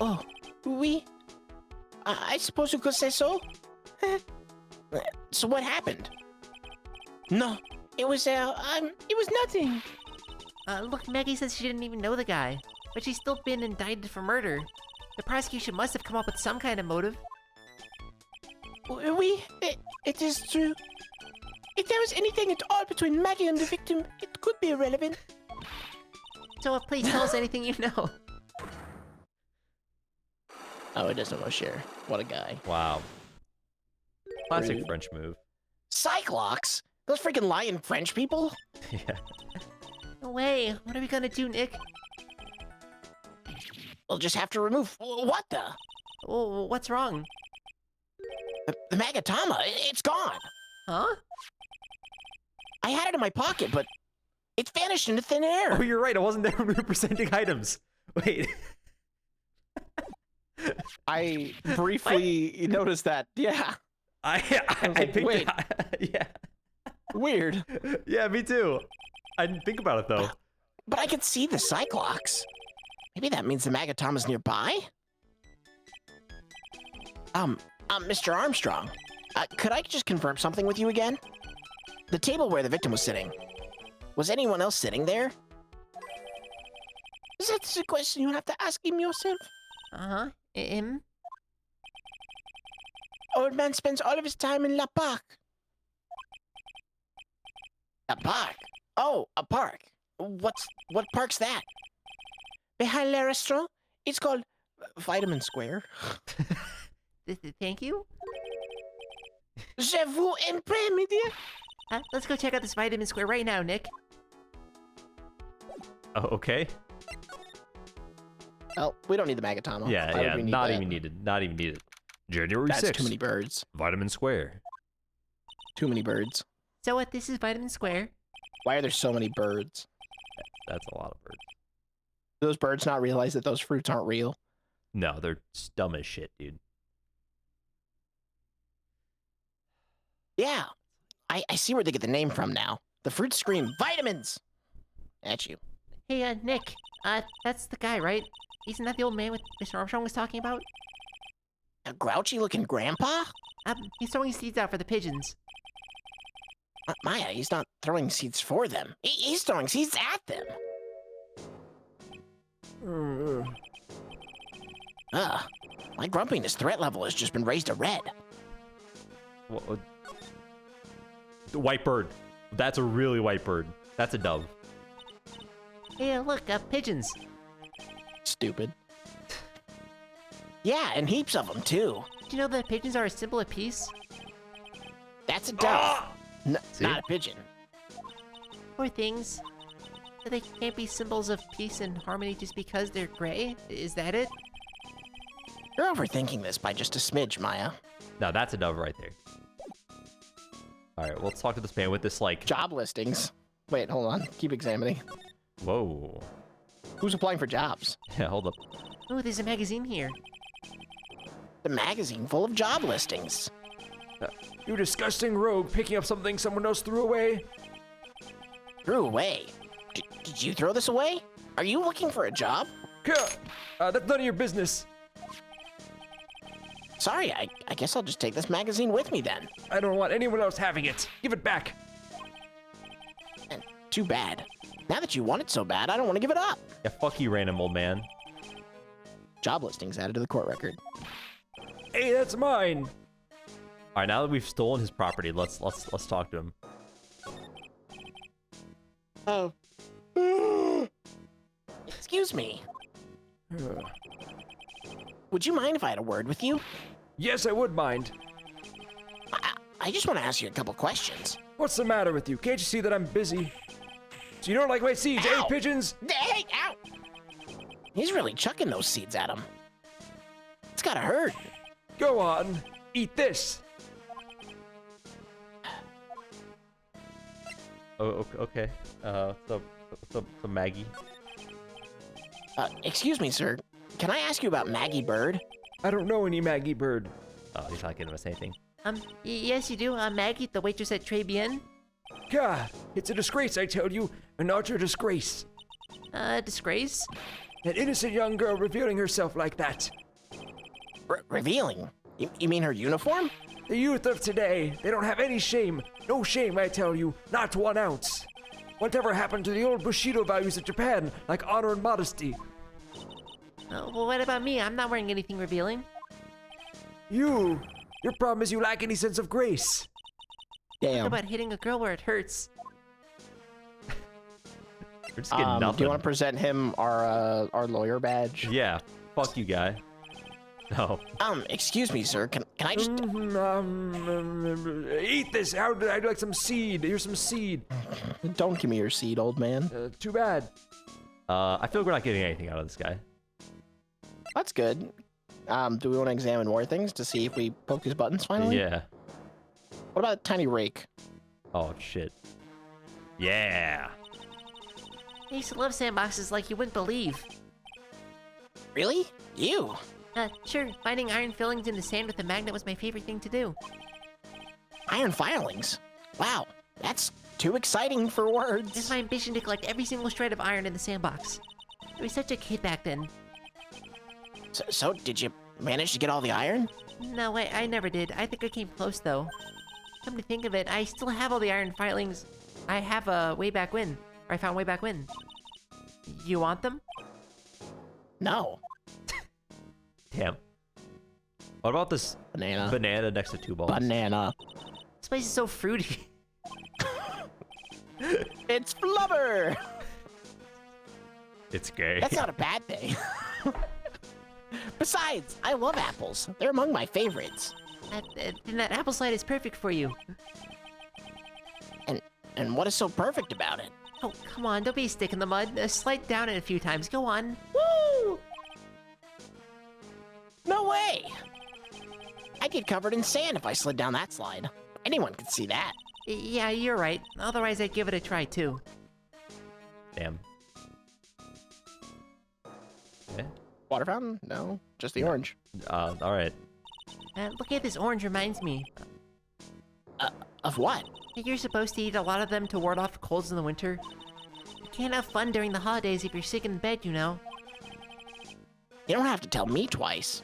Oh, oui. I suppose you could say so. So what happened? No, it was nothing. Look, Maggie says she didn't even know the guy, but she's still been indicted for murder. The prosecution must have come up with some kind of motive. Oui, it is true. If there was anything at all between Maggie and the victim, it could be irrelevant. So please tell us anything you know. Oh, he doesn't want to share. What a guy. Wow. Classic Rude. French move. Cyclops? Those freaking lying French people? Yeah. No way. What are we gonna do, Nick? We'll just have to remove... What the? Oh, what's wrong? The Magatama, it's gone. Huh? I had it in my pocket, but it's vanished into thin air. Oh, you're right. I wasn't there when we were presenting items. Wait. I briefly noticed that. Yeah. I was like, picked wait. it. Yeah. Weird. Yeah, me too. I didn't think about it though. But I could see the Cyclops. Maybe that means the Magatama's nearby? Mr. Armstrong, could I just confirm something with you again? The table where the victim was sitting, was anyone else sitting there? That's a question you have to ask him yourself. Uh-huh. Him? Old man spends all of his time in La Park. A park. Oh, a park. What park's that? Behind Le Restaurant, it's called Vitamin Square. Thank you. Je vous en prie, my dear. Let's go check out this Vitamin Square right now, Nick. Oh, okay. Oh, we don't need the Magatama. Yeah, Why would yeah. we need Not that? even needed. Not even needed. January That's 6th. too many birds. Vitamin Square. Too many birds. So what? This is Vitamin Square. Why are there so many birds? That's a lot of birds. Do those birds not realize that those fruits aren't real? No, they're dumb as shit, dude. Yeah. I see where they get the name from now. The fruits scream vitamins at you. Hey, Nick. That's the guy, right? Isn't that the old man with Mr. Armstrong was talking about? A grouchy looking grandpa? He's throwing seeds out for the pigeons. Maya, he's not throwing seeds for them. He's throwing seeds at them. My grumpiness threat level has just been raised to red. What? The white bird. That's a really white bird. That's a dove. Hey, look, pigeons. Stupid. Yeah, and heaps of them too. Did you know that pigeons are a symbol of peace? That's a dove. See? Not a pigeon. Or things. That they can't be symbols of peace and harmony just because they're gray? Is that it? You're overthinking this by just a smidge, Maya. No, that's a dove right there. All right, well, let's talk to this man with this, like... Job listings. Wait, hold on. Keep examining. Whoa. Who's applying for jobs? Yeah, hold up. Oh, there's a magazine here. The magazine full of job listings. You disgusting rogue picking up something someone else threw away? Threw away. Did you throw this away? Are you looking for a job? That's none of your business. Sorry, I guess I'll just take this magazine with me then. I don't want anyone else having it. Give it back. And too bad. Now that you want it so bad, I don't want to give it up. Yeah, fuck you, random old man. Job listings added to the court record. Hey, that's mine. All right, now that we've stolen his property, let's talk to him. Oh. Excuse me. Would you mind if I had a word with you? Yes, I would mind. I just want to ask you a couple questions. What's the matter with you? Can't you see that I'm busy? So you don't like my seeds, Ow! eh, pigeons? Hey, ow! He's really chucking those seeds at him. It's gotta hurt. Go on, eat this. Oh, okay. So Maggie. Excuse me, sir. Can I ask you about Maggie Bird? I don't know any Maggie Bird. Oh, he's not giving us anything. Yes, you do. Maggie, the waitress at Tribulations. Gah, it's a disgrace, I tell you. An utter disgrace. Disgrace? An innocent young girl revealing herself like that. Revealing? You mean her uniform? The youth of today, they don't have any shame. No shame, I tell you. Not 1 ounce. Whatever happened to the old Bushido values of Japan, like honor and modesty? Well, what about me? I'm not wearing anything revealing. Your problem is you lack any sense of grace. What Damn. about hitting a girl where it hurts? We're just getting nothing. Do you want to present him our lawyer badge? Yeah. Fuck you, guy. No. Excuse me, sir. Can I just... Eat this. I'd like some seed. Here's some seed. Don't give me your seed, old man. Too bad. I feel like we're not getting anything out of this guy. That's good. Do we want to examine more things to see if we poke his buttons finally? Yeah. What about a tiny rake? Oh, shit. Yeah. I used to love sandboxes like you wouldn't believe. Really? You? Sure, finding iron fillings in the sand with a magnet was my favorite thing to do. Iron filings? Wow, that's too exciting for words. It's my ambition to collect every single shred of iron in the sandbox. I was such a kid back then. So did you manage to get all the iron? No, I never did. I think I came close, though. Come to think of it, I still have all the iron filings I have way back when. Or I found way back when. You want them? No. Damn. What about this Banana. banana next to 2 balls? Banana. This place is so fruity. It's flubber. It's gay. That's not a bad thing. Besides, I love apples. They're among my favorites. Then that apple slide is perfect for you. And what is so perfect about it? Oh, come on, don't be a stick in the mud. Slide down it a few times. Go on. Woo! No way! I'd get covered in sand if I slid down that slide. Anyone could see that. Yeah, you're right. Otherwise, I'd give it a try too. Damn. Okay. Water fountain? No, just the orange. All right. Looking at this orange reminds me. Of what? You're supposed to eat a lot of them to ward off colds in the winter. You can't have fun during the holidays if you're sick in bed, you know. You don't have to tell me twice.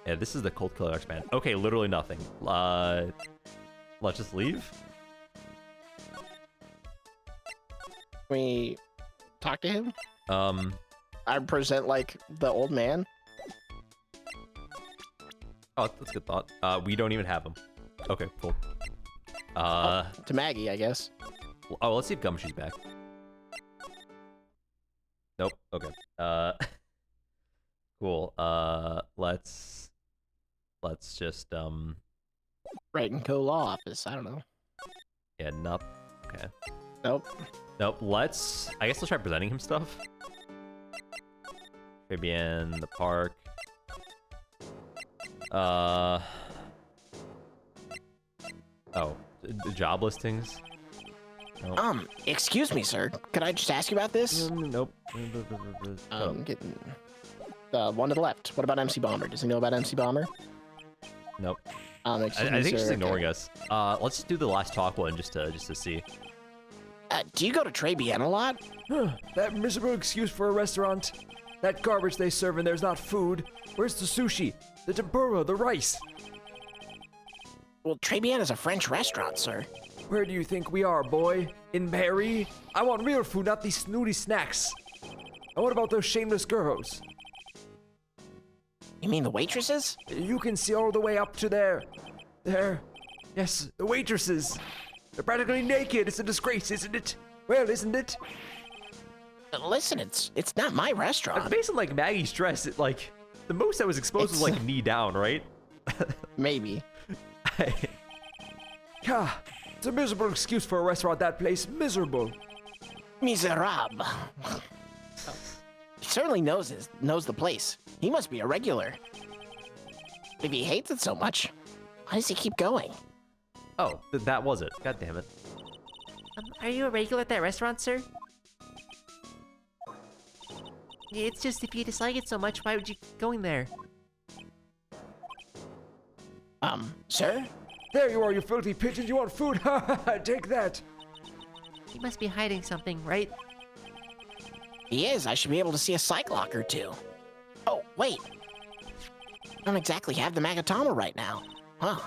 Yeah, this is the Cold Killer X Man. Okay, literally nothing. Let's just leave. Can we talk to him? Um. I present like the old man. Oh, that's a good thought. We don't even have him. Okay, cool. To Maggie, I guess. Oh, let's see if Gumshoe's back. Nope. Okay. Cool. Let's just Right in co-law office. I don't know. yeah, nope. Okay. Nope. Nope. I guess let's try presenting him stuff. Maybe in the park. Oh, job listings. Nope. Excuse me, sir. Could I just ask you about this? Nope. Getting the one to the left. What about MC Bomber? Does he know about MC Bomber? Nope. Excuse I me, think sir. she's ignoring us. Let's do the last talk one just to see. Do you go to Tribulations a lot? That miserable excuse for a restaurant. That garbage they serve and there's not food. Where's the sushi? The tempura, the rice? Well, Tribulations is a French restaurant, sir. Where do you think we are, boy? In Paris? I want real food, not these snooty snacks. And what about those shameless girls? You mean the waitresses? You can see all the way up to there. Yes, the waitresses. They're practically naked. It's a disgrace, isn't it? Well, isn't it? Listen, it's not my restaurant. Based on like Maggie's dress, the most that was exposed was like knee down, right? Maybe. Yeah, it's a miserable excuse for a restaurant, that place. Miserable. Miserable. He certainly knows the place. He must be a regular. If he hates it so much, why does he keep going? Oh, that was it. God damn it. Are you a regular at that restaurant, sir? It's just if you dislike it so much, why would you keep going there? Sir? There you are, you filthy pigeons. You want food? Ha ha ha, take that. You must be hiding something, right? He is. I should be able to see a psych lock or two. Oh, wait. I don't exactly have the Magatama right now. Huh.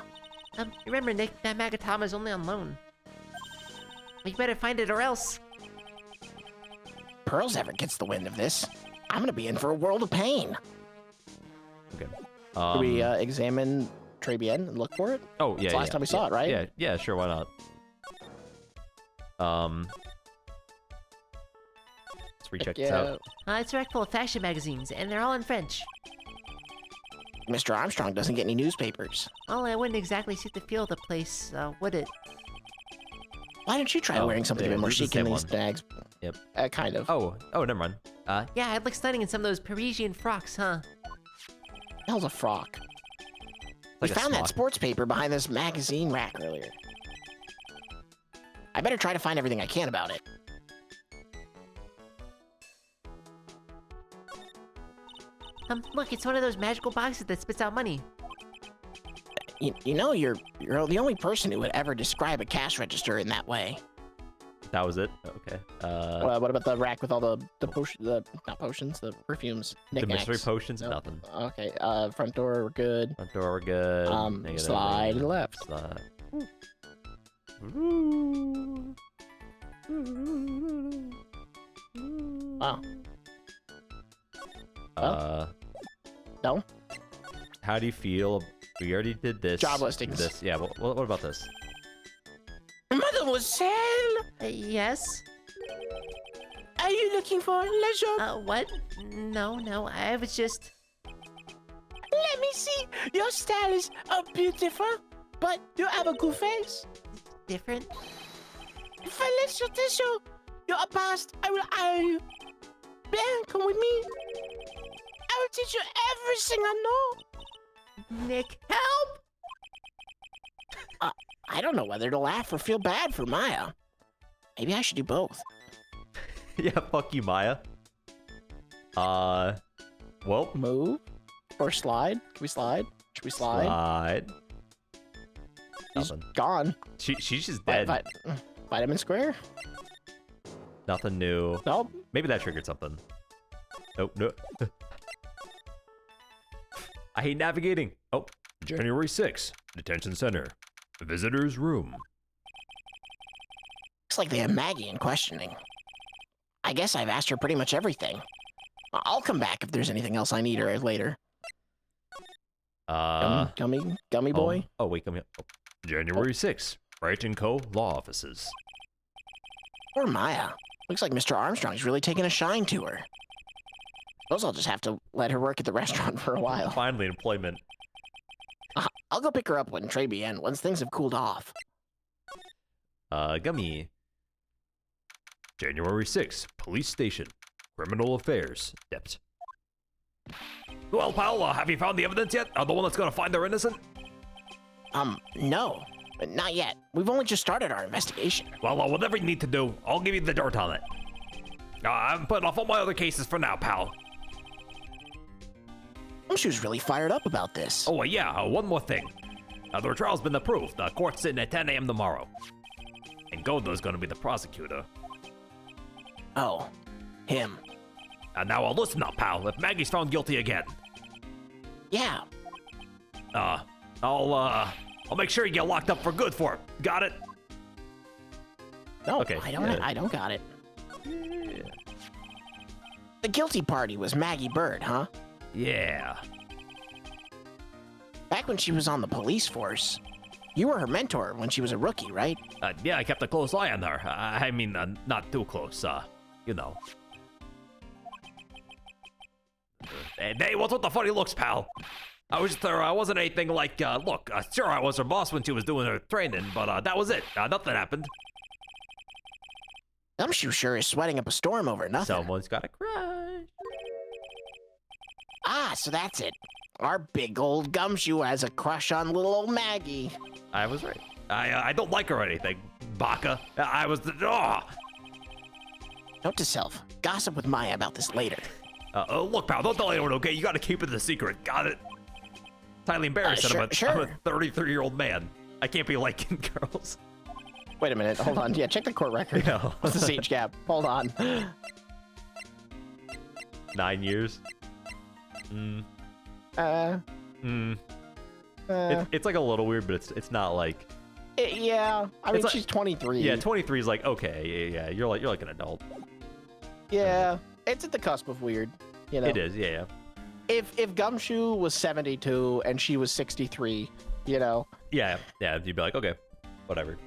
Remember, Nick, that Magatama is only on loan. Well, you better find it or else. Pearls ever gets the wind of this, I'm gonna be in for a world of pain. Okay. Should we examine Tribulations and look for it? Oh yeah. It's the last time we saw it, right? Yeah. Sure. Why not? Let's recheck this out. It's a rack full of fashion magazines, and they're all in French. Mr. Armstrong doesn't get any newspapers. Well, it wouldn't exactly suit the feel of the place, would it? Why don't you try wearing something a bit more this is chic the in same these one. bags? Yep. Kind of. Oh, never mind. Yeah, I'd look stunning in some of those Parisian frocks, huh? The hell's a frock? Like We a found that smock. sports paper behind this magazine rack earlier. I better try to find everything I can about it. Look, it's one of those magical boxes that spits out money. You know, you're the only person who would ever describe a cash register in that way. That was it. Okay. What about the rack with all the not potions, the perfumes, The knickknacks? mystery potions. Nope. Nothing. Okay. Front door, we're good. Front door, we're good. Negative. Slide to the left. Slide. Wow. No. How do you feel? We already did this. Job listings. This, yeah. What about this? Mademoiselle, Yes? are you looking for leisure? What? No, I was just... Let me see. Your style is beautiful, but you have a good face. different? For leisure tissue, you're a past. I will hire you. Ben, come with me. I will teach you everything I know. Nick, help! I don't know whether to laugh or feel bad for Maya. Maybe I should do both. Yeah, fuck you, Maya. Well, Move or slide? Can we slide? Should we slide? slide. He's Nothing. gone. She's just dead. Vitamin Square? Nothing new. Nope. Maybe that triggered something. Oh, no. I hate navigating. Oh, January 6th, Detention Center. Visitor's room. Looks like they have Maggie in questioning. I guess I've asked her pretty much everything. I'll come back if there's anything else I need her later. Gummy boy? Oh, wait, come here. Oh. January 6th, Wright & Co. Law Offices. Poor Maya. Looks like Mr. Armstrong's really taking a shine to her. Suppose I'll just have to let her work at the restaurant for a while. Finally, employment. I'll go pick her up when Trey end, once things have cooled off. Gummy. January 6th, Police Station. Criminal Affairs, Depth. Well, pal, have you found the evidence yet? The one that's gonna find they're innocent? No. Not yet. We've only just started our investigation. Well, whatever you need to do, I'll give you the dirt on it. I'm putting off all my other cases for now, pal. She was really fired up about this. Oh, yeah, one more thing. The trial's been approved. The court's sitting at 10 a.m. tomorrow. And Godo's gonna be the prosecutor. Oh, him. Now, listen up, pal. If Maggie's found guilty again, Yeah. I'll make sure you get locked up for good for it. Got it? No, Okay, I don't. yeah. I don't got it. The guilty party was Maggie Bird, huh? Yeah. Back when she was on the police force, you were her mentor when she was a rookie, right? Yeah, I kept a close eye on her. I mean, not too close, you know. Hey, what's with the funny looks, pal? I wasn't anything like, look, sure, I was her boss when she was doing her training, but that was it. Nothing happened. Gumshoe sure is sweating up a storm over nothing. Someone's got a crush. Ah, so that's it. Our big old Gumshoe has a crush on little old Maggie. I was right. I don't like her or anything, Baka. Note to self, gossip with Maya about this later. Look, pal, don't tell anyone, okay? You gotta keep it a secret. Got it? It's highly embarrassing. Sure. I'm a 33-year-old man. I can't be liking girls. Wait a minute, hold on. Yeah, check the court record. No. What's the age gap? Hold on. 9 years. It's like a little weird, but it's not like. Yeah. I mean, like- she's 23. Yeah, 23 is like okay. Yeah. You're like an adult. Yeah. It's at the cusp of weird. You know. It is. Yeah. If Gumshoe was 72 and she was 63, you know. Yeah. You'd be like, okay, whatever.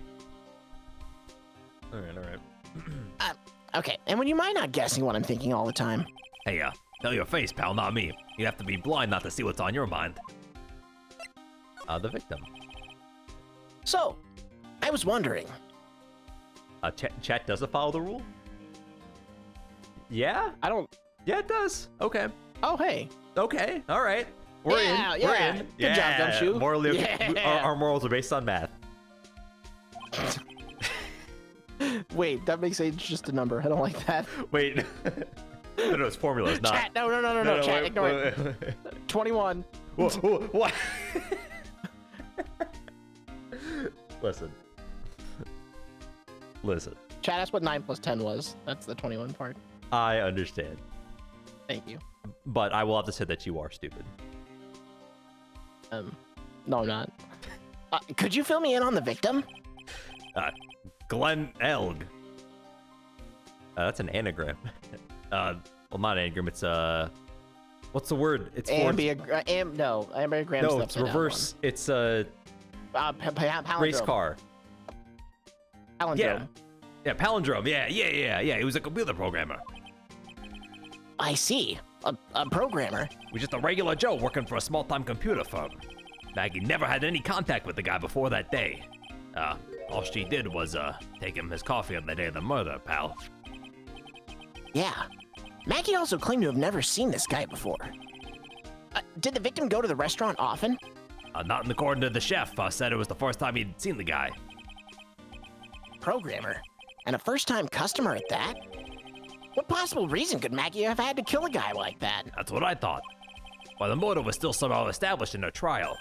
All right. Okay. And would you mind not guessing what I'm thinking all the time? Hey, tell your face, pal, not me. You have to be blind not to see what's on your mind. The victim. So, I was wondering. Chat doesn't follow the rule. Yeah. I don't. Yeah, it does. Okay. Oh, hey. Okay. All right. We're Yeah, in. yeah. We're in. Good job, Gumshoe. Morally, Yeah. our morals are based on math. Wait, that makes age just a number. I don't like that. Wait. No, it's formulas, not. Chat, no, chat, wait, ignore it. wait. 21. What? Listen. Chat, that's what 9 plus 10 was. That's the 21 part. I understand, Thank you. but I will have to say that you are stupid. No, I'm not. Could you fill me in on the victim? Glenn Elg. That's an anagram. Well, not an anagram. It's What's the word? It's Ambiogram no, it's reverse. It's a palindrome. race car. Palindrome. Yeah, palindrome. Yeah. He was a computer programmer. I see. A programmer. He was just a regular Joe working for a small-time computer firm. Maggie never had any contact with the guy before that day. All she did was take him his coffee on the day of the murder, pal. Yeah. Maggie also claimed to have never seen this guy before. Did the victim go to the restaurant often? Not according to the chef. Said it was the first time he'd seen the guy. Programmer? And a first-time customer at that? What possible reason could Maggie have had to kill a guy like that? That's what I thought. But the murder was still somehow established in her trial.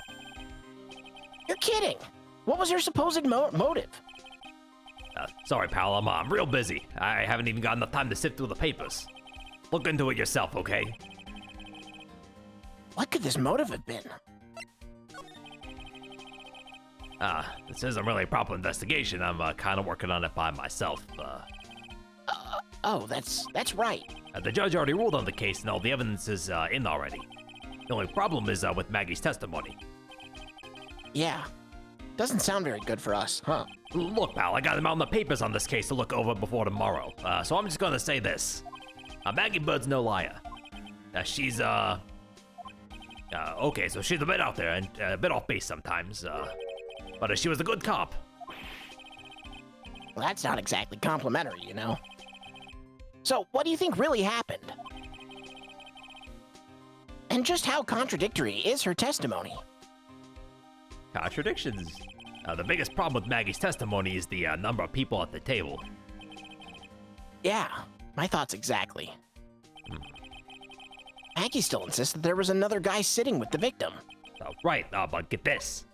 You're kidding! What was her supposed motive? Sorry, pal, I'm real busy. I haven't even got enough time to sift through the papers. Look into it yourself, okay? What could this motive have been? This isn't really a proper investigation. I'm kind of working on it by myself. Oh, that's right. The judge already ruled on the case and all the evidence is in already. The only problem is with Maggie's testimony. Yeah. Doesn't sound very good for us, huh? Look, pal, I got him out in the papers on this case to look over before tomorrow. So I'm just gonna say this. Maggie Bird's no liar. She's, okay, so she's a bit out there and a bit off base sometimes. But she was a good cop. Well, that's not exactly complimentary, you know? So, what do you think really happened? And just how contradictory is her testimony? Contradictions. The biggest problem with Maggie's testimony is the number of people at the table. Yeah, my thoughts exactly. Maggie still insists that there was another guy sitting with the victim. Right, but get this.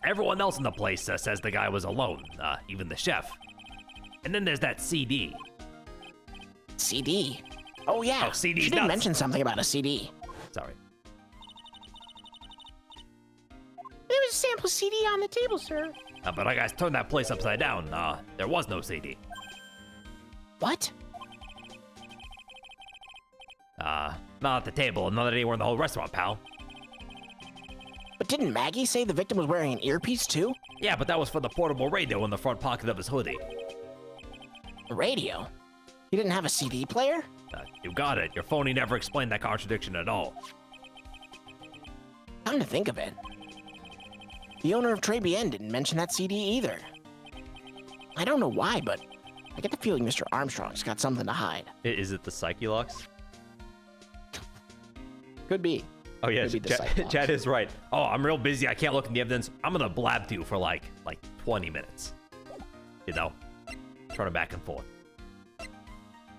Everyone else in the place says the guy was alone, even the chef. And then there's that CD. CD? Oh yeah, Oh, CD's she did nuts. mention something about a CD. Sorry. There was a sample CD on the table, sir. But I guys turned that place upside down. There was no CD. What? Not at the table, not anywhere in the whole restaurant, pal. But didn't Maggie say the victim was wearing an earpiece too? Yeah, but that was for the portable radio in the front pocket of his hoodie. A radio? He didn't have a CD player? You got it. Your phony never explained that contradiction at all. Come to think of it, the owner of Tribulations didn't mention that CD either. I don't know why, but I get the feeling Mr. Armstrong's got something to hide. Is it the Psyche locks? Could be. Oh yeah, Could be the Psyche locks. Chad is right. Oh, I'm real busy. I can't look in the evidence. I'm gonna blab to you for like 20 minutes. You know, turning back and forth.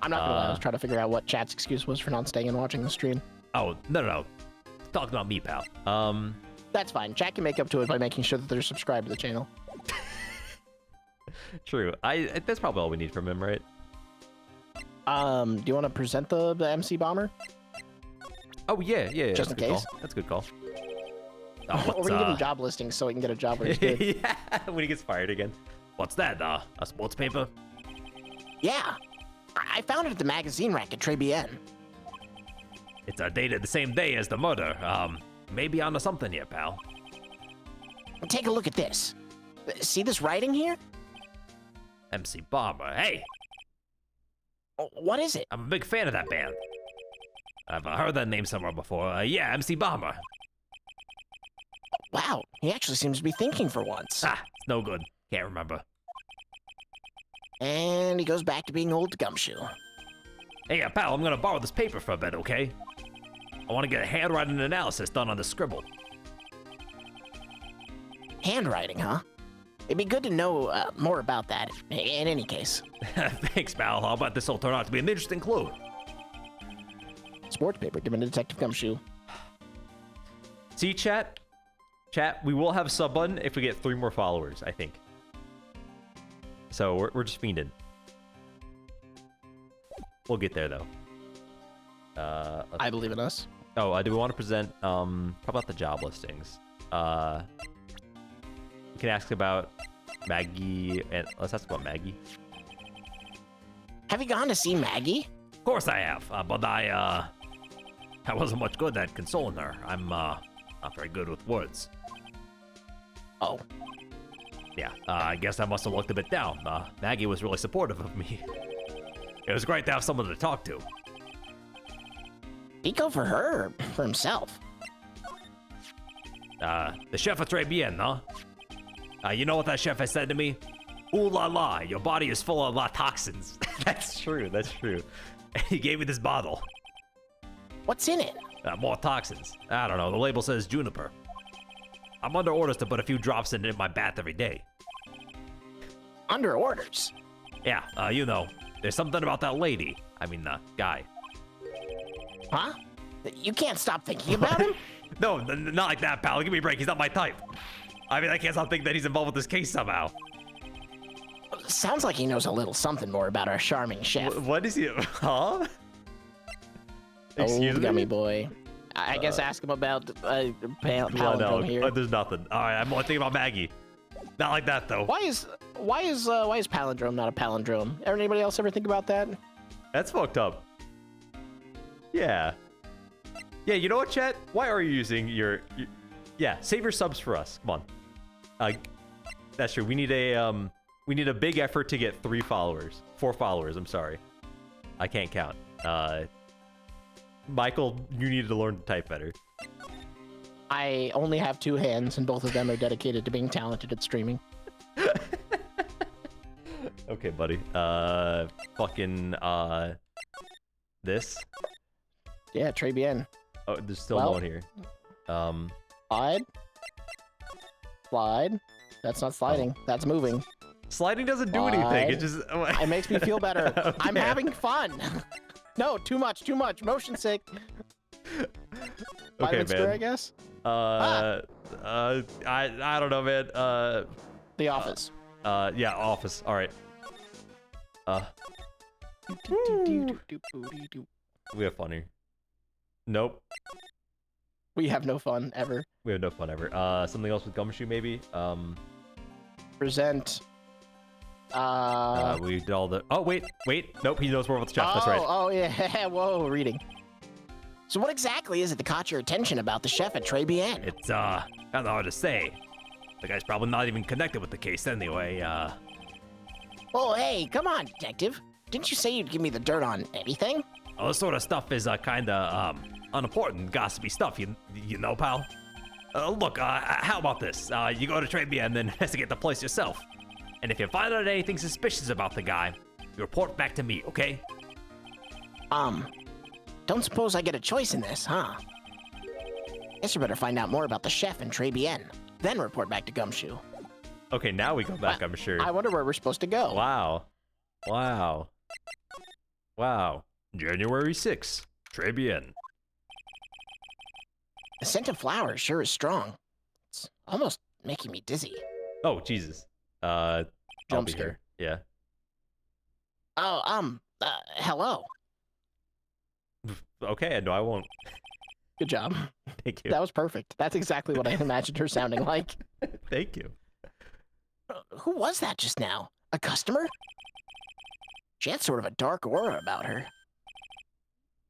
I'm not gonna lie, I was trying to figure out what Chat's excuse was for not staying and watching the stream. Oh no. Talking about me, pal. That's fine. Chat can make up to it by making sure that they're subscribed to the channel. True. That's probably all we need from him, right? Do you want to present the MC Bomber? Oh yeah. Just that's a in good case. call. That's a good call. We're gonna give him job listings so he can get a job where he's good. Yeah, when he gets fired again. What's that? A sports paper? Yeah. I found it at the magazine rack at Tribulations. It's dated the same day as the murder. Maybe onto something here, pal. Take a look at this. See this writing here? MC Bomber. Hey, What is it? I'm a big fan of that band. I've heard that name somewhere before. Yeah, MC Bomber. Wow, he actually seems to be thinking for once. It's no good. Can't remember. And he goes back to being old Gumshoe. Hey, pal, I'm gonna borrow this paper for a bit, okay? I want to get a handwriting analysis done on the scribble. Handwriting, huh? It'd be good to know more about that, in any case. Thanks, pal. I'll bet this will turn out to be an interesting clue. Sports paper given to Detective Gumshoe. See, chat? Chat, we will have a sub button if we get 3 more followers, I think. So we're just fiending. We'll get there, though. I believe in us. Oh, do we want to present, how about the job listings? We can ask about Maggie, and let's ask about Maggie. Have you gone to see Maggie? Of course I have, but I wasn't much good at consoling her. I'm not very good with words. Oh, Yeah, I guess I must have looked a bit down. Maggie was really supportive of me. It was great to have someone to talk to. he go for her or for himself? The chef is très bien, huh? You know what that chef has said to me? Ooh la la, your body is full of toxins. That's true, that's true. He gave me this bottle. What's in it? More toxins. I don't know, the label says juniper. I'm under orders to put a few drops in my bath every day. Under orders. Yeah, you know, there's something about that lady. I mean, guy. Huh? You can't stop thinking about him? No, not like that, pal. Give me a break. He's not my type. I mean, I can't stop thinking that he's involved with this case somehow. Sounds like he knows a little something more about our charming chef. What is he? Huh? Oh, gummy boy. I guess ask him about palindrome here. There's nothing. All right, I'm only thinking about Maggie. Not like that though. Why is palindrome not a palindrome? Anybody else ever think about that? That's fucked up. Yeah. Yeah, you know what, chat? Why are you using your yeah, save your subs for us. Come on. That's true. We need a big effort to get 4 followers, I'm sorry. I can't count. Michael, you need to learn to type better. I only have 2 hands, and both of them are dedicated to being talented at streaming. Okay, buddy. This? Yeah, très bien. Oh, there's still Well, no one here. Slide. That's not sliding. That's moving. Sliding doesn't do anything. It just... It makes me feel better. Okay. I'm having fun. No, too much. Motion sick. Okay, Vitamin Square, I man. guess. I don't know, man. The Office. Yeah, Office. All right. We have fun here. Nope. We have no fun ever. We have no fun ever. Something else with Gumshoe, maybe? Present. We did all the... Oh, wait. Nope, he knows more about the chef. That's right. Oh, yeah. Whoa, reading. So what exactly is it that caught your attention about the chef at Très Bien? It's, kind of hard to say. The guy's probably not even connected with the case anyway. Oh, hey, come on, detective. Didn't you say you'd give me the dirt on anything? All this sort of stuff is, kinda, unimportant, gossipy stuff, you know, pal? Look, how about this? You go to Très Bien and then investigate the place yourself. And if you find out anything suspicious about the guy, you report back to me, okay? Don't suppose I get a choice in this, huh? Guess you better find out more about the chef in Très Bien, then report back to Gumshoe. Okay, now we go back, I'm sure. I wonder where we're supposed to go. Wow. January 6th, Très Bien. The scent of flowers sure is strong. It's almost making me dizzy. Oh, Jesus. I'll Jump be scare. here. Yeah. Oh, hello. Okay, no, I won't. Good job. Thank you. That was perfect. That's exactly what I imagined her sounding like. Thank you. Who was that just now? A customer? She had sort of a dark aura about her.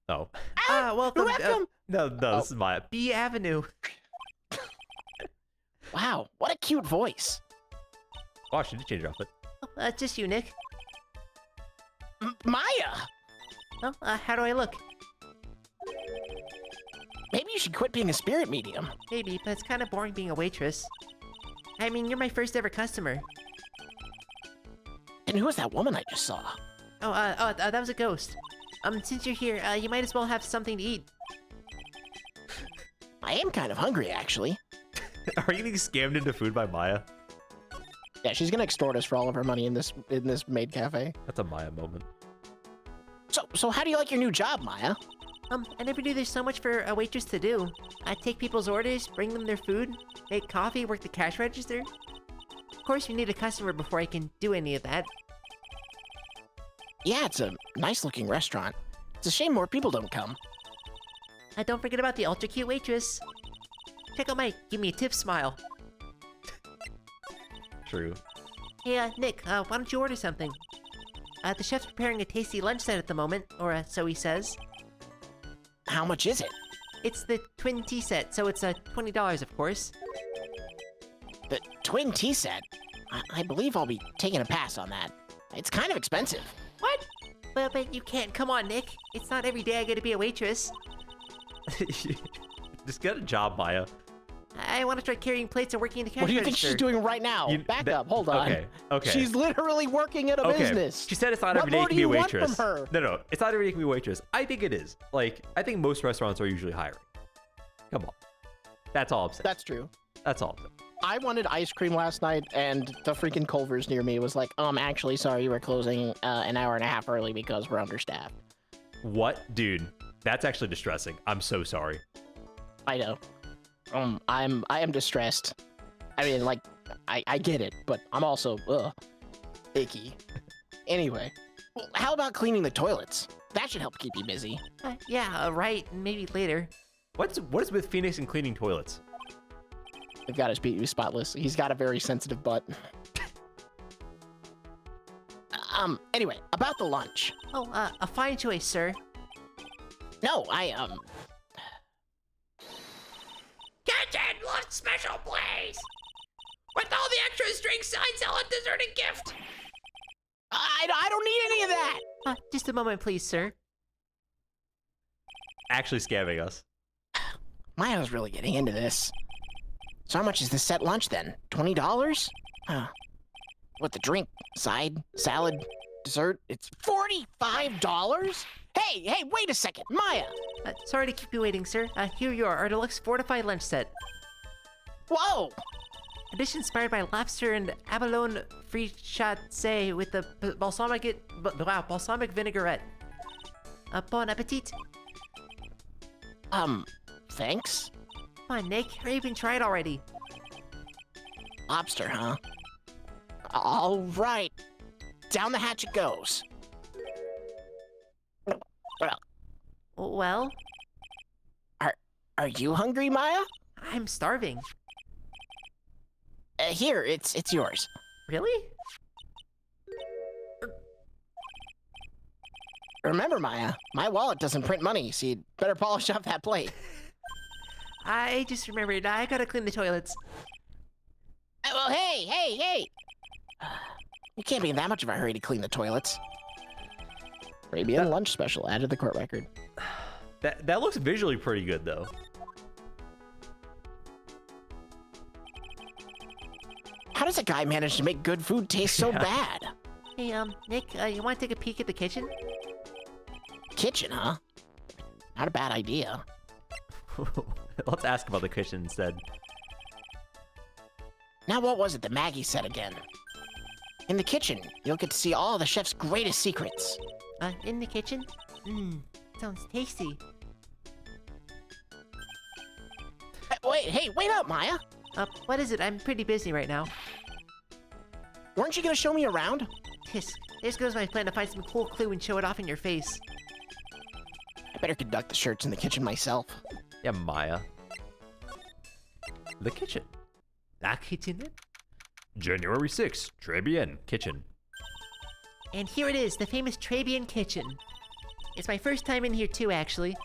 Oh. Welcome. Welcome! No, this is my... B Avenue. Wow, what a cute voice. Oh, she did change her outfit. Just you, Nick. Maya! Well, how do I look? Maybe you should quit being a spirit medium. Maybe, but it's kind of boring being a waitress. I mean, you're my first ever customer. And who was that woman I just saw? That was a ghost. Since you're here, you might as well have something to eat. I am kind of hungry, actually. Are you getting scammed into food by Maya? Yeah, she's gonna extort us for all of her money in this maid cafe. That's a Maya moment. So how do you like your new job, Maya? I never knew there's so much for a waitress to do. I take people's orders, bring them their food, make coffee, work the cash register. Of course, you need a customer before I can do any of that. Yeah, it's a nice-looking restaurant. It's a shame more people don't come. Don't forget about the ultra-cute waitress. Check out my give me a tip smile. True. Hey, Nick, why don't you order something? The chef's preparing a tasty lunch set at the moment, or so he says. How much is it? It's the twin tea set, so it's $20, of course. The twin tea set? I believe I'll be taking a pass on that. It's kind of expensive. What? But you can't. Come on, Nick. It's not every day I get to be a waitress. Just get a job, Maya. I want to try carrying plates and working in the cash What do you think register. she's doing right now? Back up, hold on. Okay. She's literally working at a business. She said it's not What every day more you can do be a you want waitress. from her? No, it's not every day you can be a waitress. I think it is. Like, I think most restaurants are usually hiring. Come on. That's all I'm saying. That's true. That's all I'm saying. I wanted ice cream last night, and the freaking Culver's near me was like, actually, sorry, we're closing an hour and a half early because we're understaffed. What? Dude, that's actually distressing. I'm so sorry. I know. I am distressed. I mean, like, I get it, but I'm also, icky. Anyway, well, how about cleaning the toilets? That should help keep you busy. Yeah, right. Maybe later. What is with Phoenix and cleaning toilets? We've got his beat spotless. He's got a very sensitive butt. Anyway, about the lunch. Oh, a fine choice, sir. No, Kitchen lunch special, please. With all the extras, drinks, I sell a dessert and gift. I don't need any of that. Just a moment, please, sir. Actually scamming us. Maya's really getting into this. So how much is this set lunch then? $20? What, the drink, side, salad, dessert? It's $45? Hey, wait a second, Maya! Sorry to keep you waiting, sir. Here you are, our deluxe fortified lunch set. Whoa! A dish inspired by lobster and abalone fricassee with the balsamic vinaigrette. Bon appetit. Thanks? Come on, Nick. Hurry up and try it already. Lobster, huh? All right. Down the hatch it goes. Well, Are you hungry, Maya? I'm starving. Here, it's yours. Really? Remember, Maya, my wallet doesn't print money, so you'd better polish off that plate. I just remembered. I gotta clean the toilets. Well, hey! You can't be in that much of a hurry to clean the toilets. Arabian lunch special added to the court record. That looks visually pretty good, though. How does a guy manage to make good food taste so bad? Hey, Nick, you want to take a peek at the kitchen? Kitchen, huh? Not a bad idea. Let's ask about the kitchen instead. Now, what was it that Maggie said again? In the kitchen, you'll get to see all the chef's greatest secrets. In the kitchen? Sounds tasty. Wait up, Maya. What is it? I'm pretty busy right now. Weren't you gonna show me around? Tisk. There goes my plan to find some cool clue and show it off in your face. I better conduct the search in the kitchen myself. Yeah, Maya. The kitchen. The kitchen? January 6th, Tribulations kitchen. And here it is, the famous Tribulations kitchen. It's my first time in here too, actually.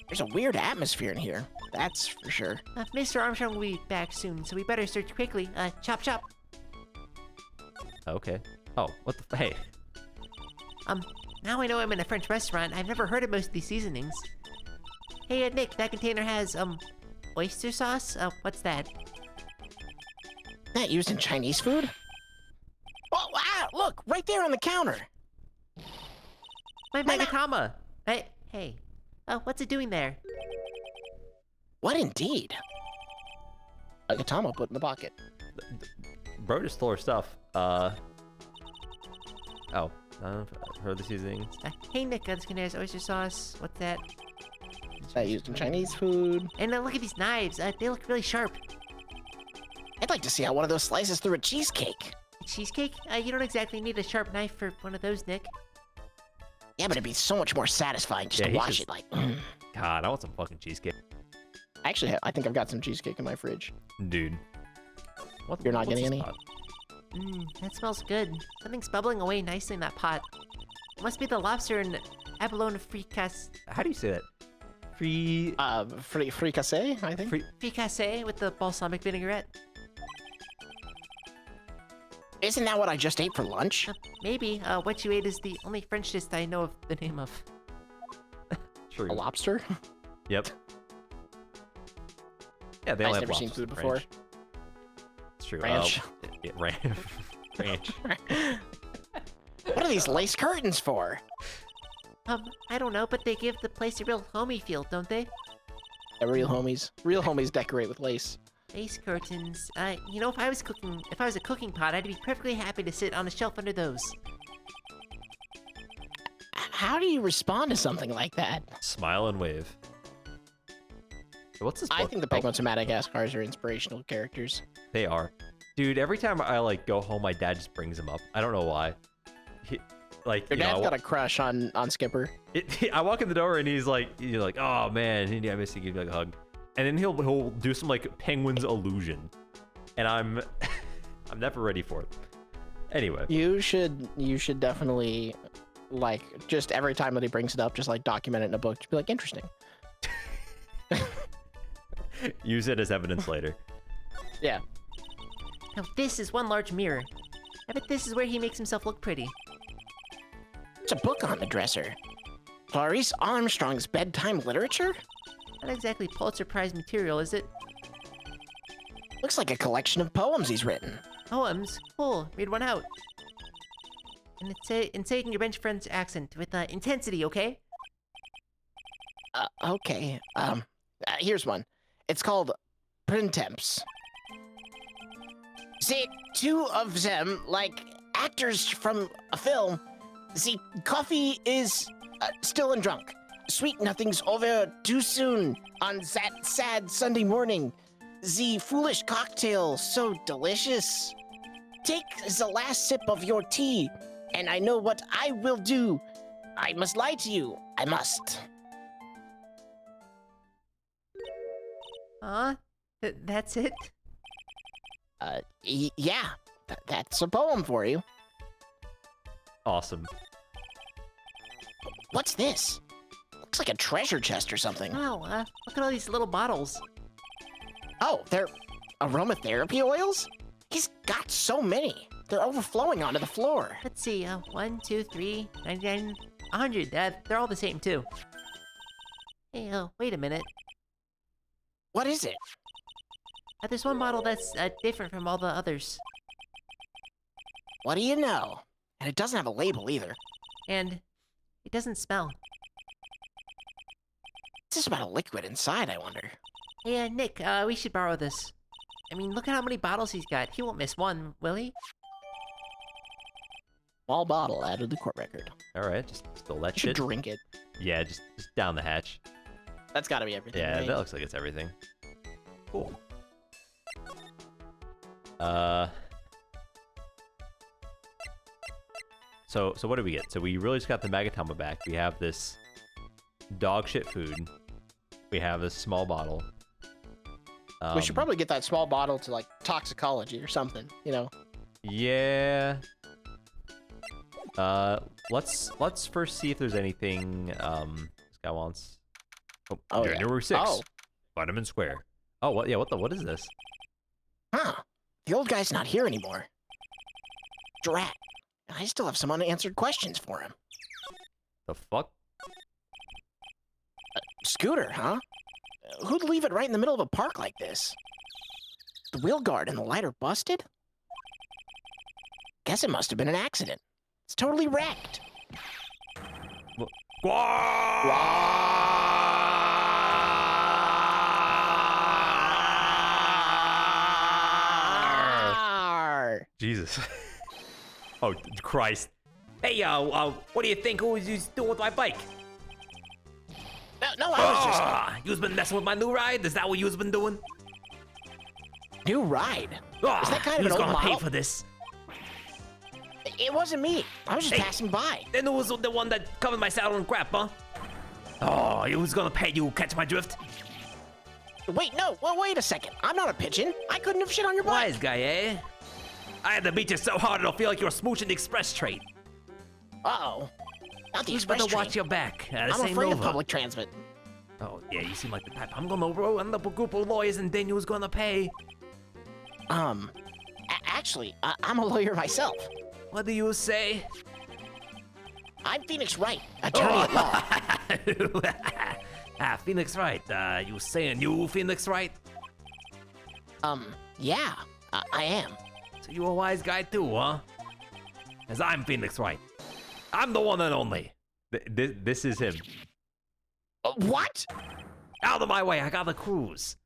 There's a weird atmosphere in here, that's for sure. Mr. Armstrong will be back soon, so we better search quickly. Chop chop. Okay. Oh, what the hey. Now I know I'm in a French restaurant. I've never heard of most of these seasonings. Hey, Nick, that container has, oyster sauce? What's that? That used in Chinese food? Oh, wow, look, right there on the counter. My Megatama! Hey. What's it doing there? What indeed? A Gatama put in the pocket. Bro just stole her stuff. Oh. Heard the seasonings. Hey, Nick, this container has oyster sauce. What's that? Is that used in Chinese food? And look at these knives. They look really sharp. I'd like to see how one of those slices through a cheesecake. Cheesecake? You don't exactly need a sharp knife for one of those, Nick. Yeah, but it'd be so much more satisfying just to watch it like... God, I want some fucking cheesecake. Actually, I think I've got some cheesecake in my fridge. Dude. You're not getting any? That smells good. Something's bubbling away nicely in that pot. It must be the lobster and abalone fricasse. How do you say that? Free. Fricassee, I think. Fricasse with the balsamic vinaigrette. Isn't that what I just ate for lunch? Maybe. What you ate is the only French dish that I know of the name of. True. A lobster? Yep. Yeah, they I've only never have seen lobsters food in before. Ranch. It's true. Ranch. Yeah, ranch. What are these lace curtains for? I don't know, but they give the place a real homey feel, don't they? Yeah, real homies. Real homies decorate with lace. Lace curtains. You know, if I was a cooking pot, I'd be perfectly happy to sit on a shelf under those. How do you respond to something like that? Smile and wave. What's this book? I think the penguins from Madagascar are inspirational characters. They are. Dude, every time I like go home, my dad just brings them up. I don't know why. Like, Your you know, dad's got a crush on Skipper. I walk in the door and he's like, you're like, oh man, I miss you. Give me like a hug, and then he'll do some like penguins illusion, and I'm never ready for it. Anyway, You should definitely, like, just every time that he brings it up, just like document it in a book. Just be like, interesting. use it as evidence later. Yeah. Now this is one large mirror. I bet this is where he makes himself look pretty. It's a book on the dresser. Clarice Armstrong's bedtime literature? Not exactly Pulitzer Prize material, is it? Looks like a collection of poems he's written. Poems? Cool. Read one out. And say it in your bench friend's accent with intensity, okay? Okay. Here's one. It's called Printemps. See, two of them, like actors from a film. See, coffee is still and drunk. Sweet nothing's over too soon on that sad Sunday morning. The foolish cocktail so delicious. Take the last sip of your tea, and I know what I will do. I must lie to you. I must. That's it? Yeah. That's a poem for you. Awesome. What's this? Looks like a treasure chest or something. Wow, look at all these little bottles. Oh, they're aromatherapy oils? He's got so many. They're overflowing onto the floor. Let's see, 1, 2, 3, 99, 100. They're all the same, too. Hey, wait a minute. What is it? There's one bottle that's different from all the others. What do you know? And it doesn't have a label either. And it doesn't smell. What's this about a liquid inside, I wonder? Hey, Nick, we should borrow this. I mean, look at how many bottles he's got. He won't miss one, will he? Small bottle added to the court record. All right, just spill that You should shit. drink it. Yeah, just down the hatch. That's gotta be everything. Yeah, right? that looks like it's everything. Cool. So what do we get? So we really just got the Magatama back. We have this dog shit food. We have this small bottle. We should probably get that small bottle to, like, toxicology or something, you know? Yeah. Let's first see if there's anything this guy wants. Oh, yeah. yeah. Number 6. Oh. Vitamin Square. Oh, what? Yeah, what is this? Huh. The old guy's not here anymore. Drat. I still have some unanswered questions for him. The fuck? Scooter, huh? Who'd leave it right in the middle of a park like this? The wheel guard and the light are busted? Guess it must have been an accident. It's totally wrecked. Arr. Jesus. Oh, Christ. Hey, what do you think? Who was you doing with my bike? No, I was just... You've been messing with my new ride? Is that what you've been doing? New ride? Is that kind of Who's an old gonna pay model? for this? It wasn't me. I was just Hey. passing by. Then who was the one that covered my saddle in crap, huh? Oh, who's gonna pay you? Catch my drift? Wait, no. Well, wait a second. I'm not a pigeon. I couldn't have shit on your bike. Wise guy, eh? I had to beat you so hard it'll feel like you're smooching the express train. Uh-oh. Not the You express better train. watch your back. I'm This ain't afraid of over. public transit. Oh, yeah, you seem like the type. I'm gonna round up a group of lawyers and then who's gonna pay. Actually, I'm a lawyer myself. What do you say? I'm Phoenix Wright, attorney at law. Phoenix Wright. You saying you Phoenix Wright? Yeah, I am. So you a wise guy too, huh? As I'm Phoenix Wright. I'm the one and only. This is him. What? Out of my way, I got the cruise.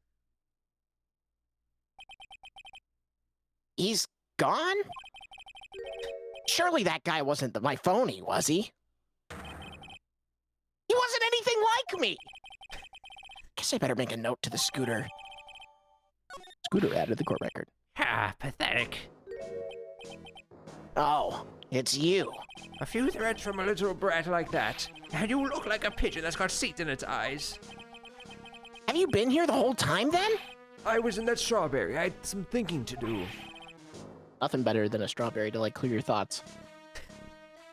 He's gone? Surely that guy wasn't my phony, was he? He wasn't anything like me! Guess I better make a note to the scooter. Scooter added the court record. Pathetic. Oh, it's you. A few threats from a little brat like that, and you look like a pigeon that's got seeds in its eyes. Have you been here the whole time then? I was in that strawberry. I had some thinking to do. Nothing better than a strawberry to like clear your thoughts.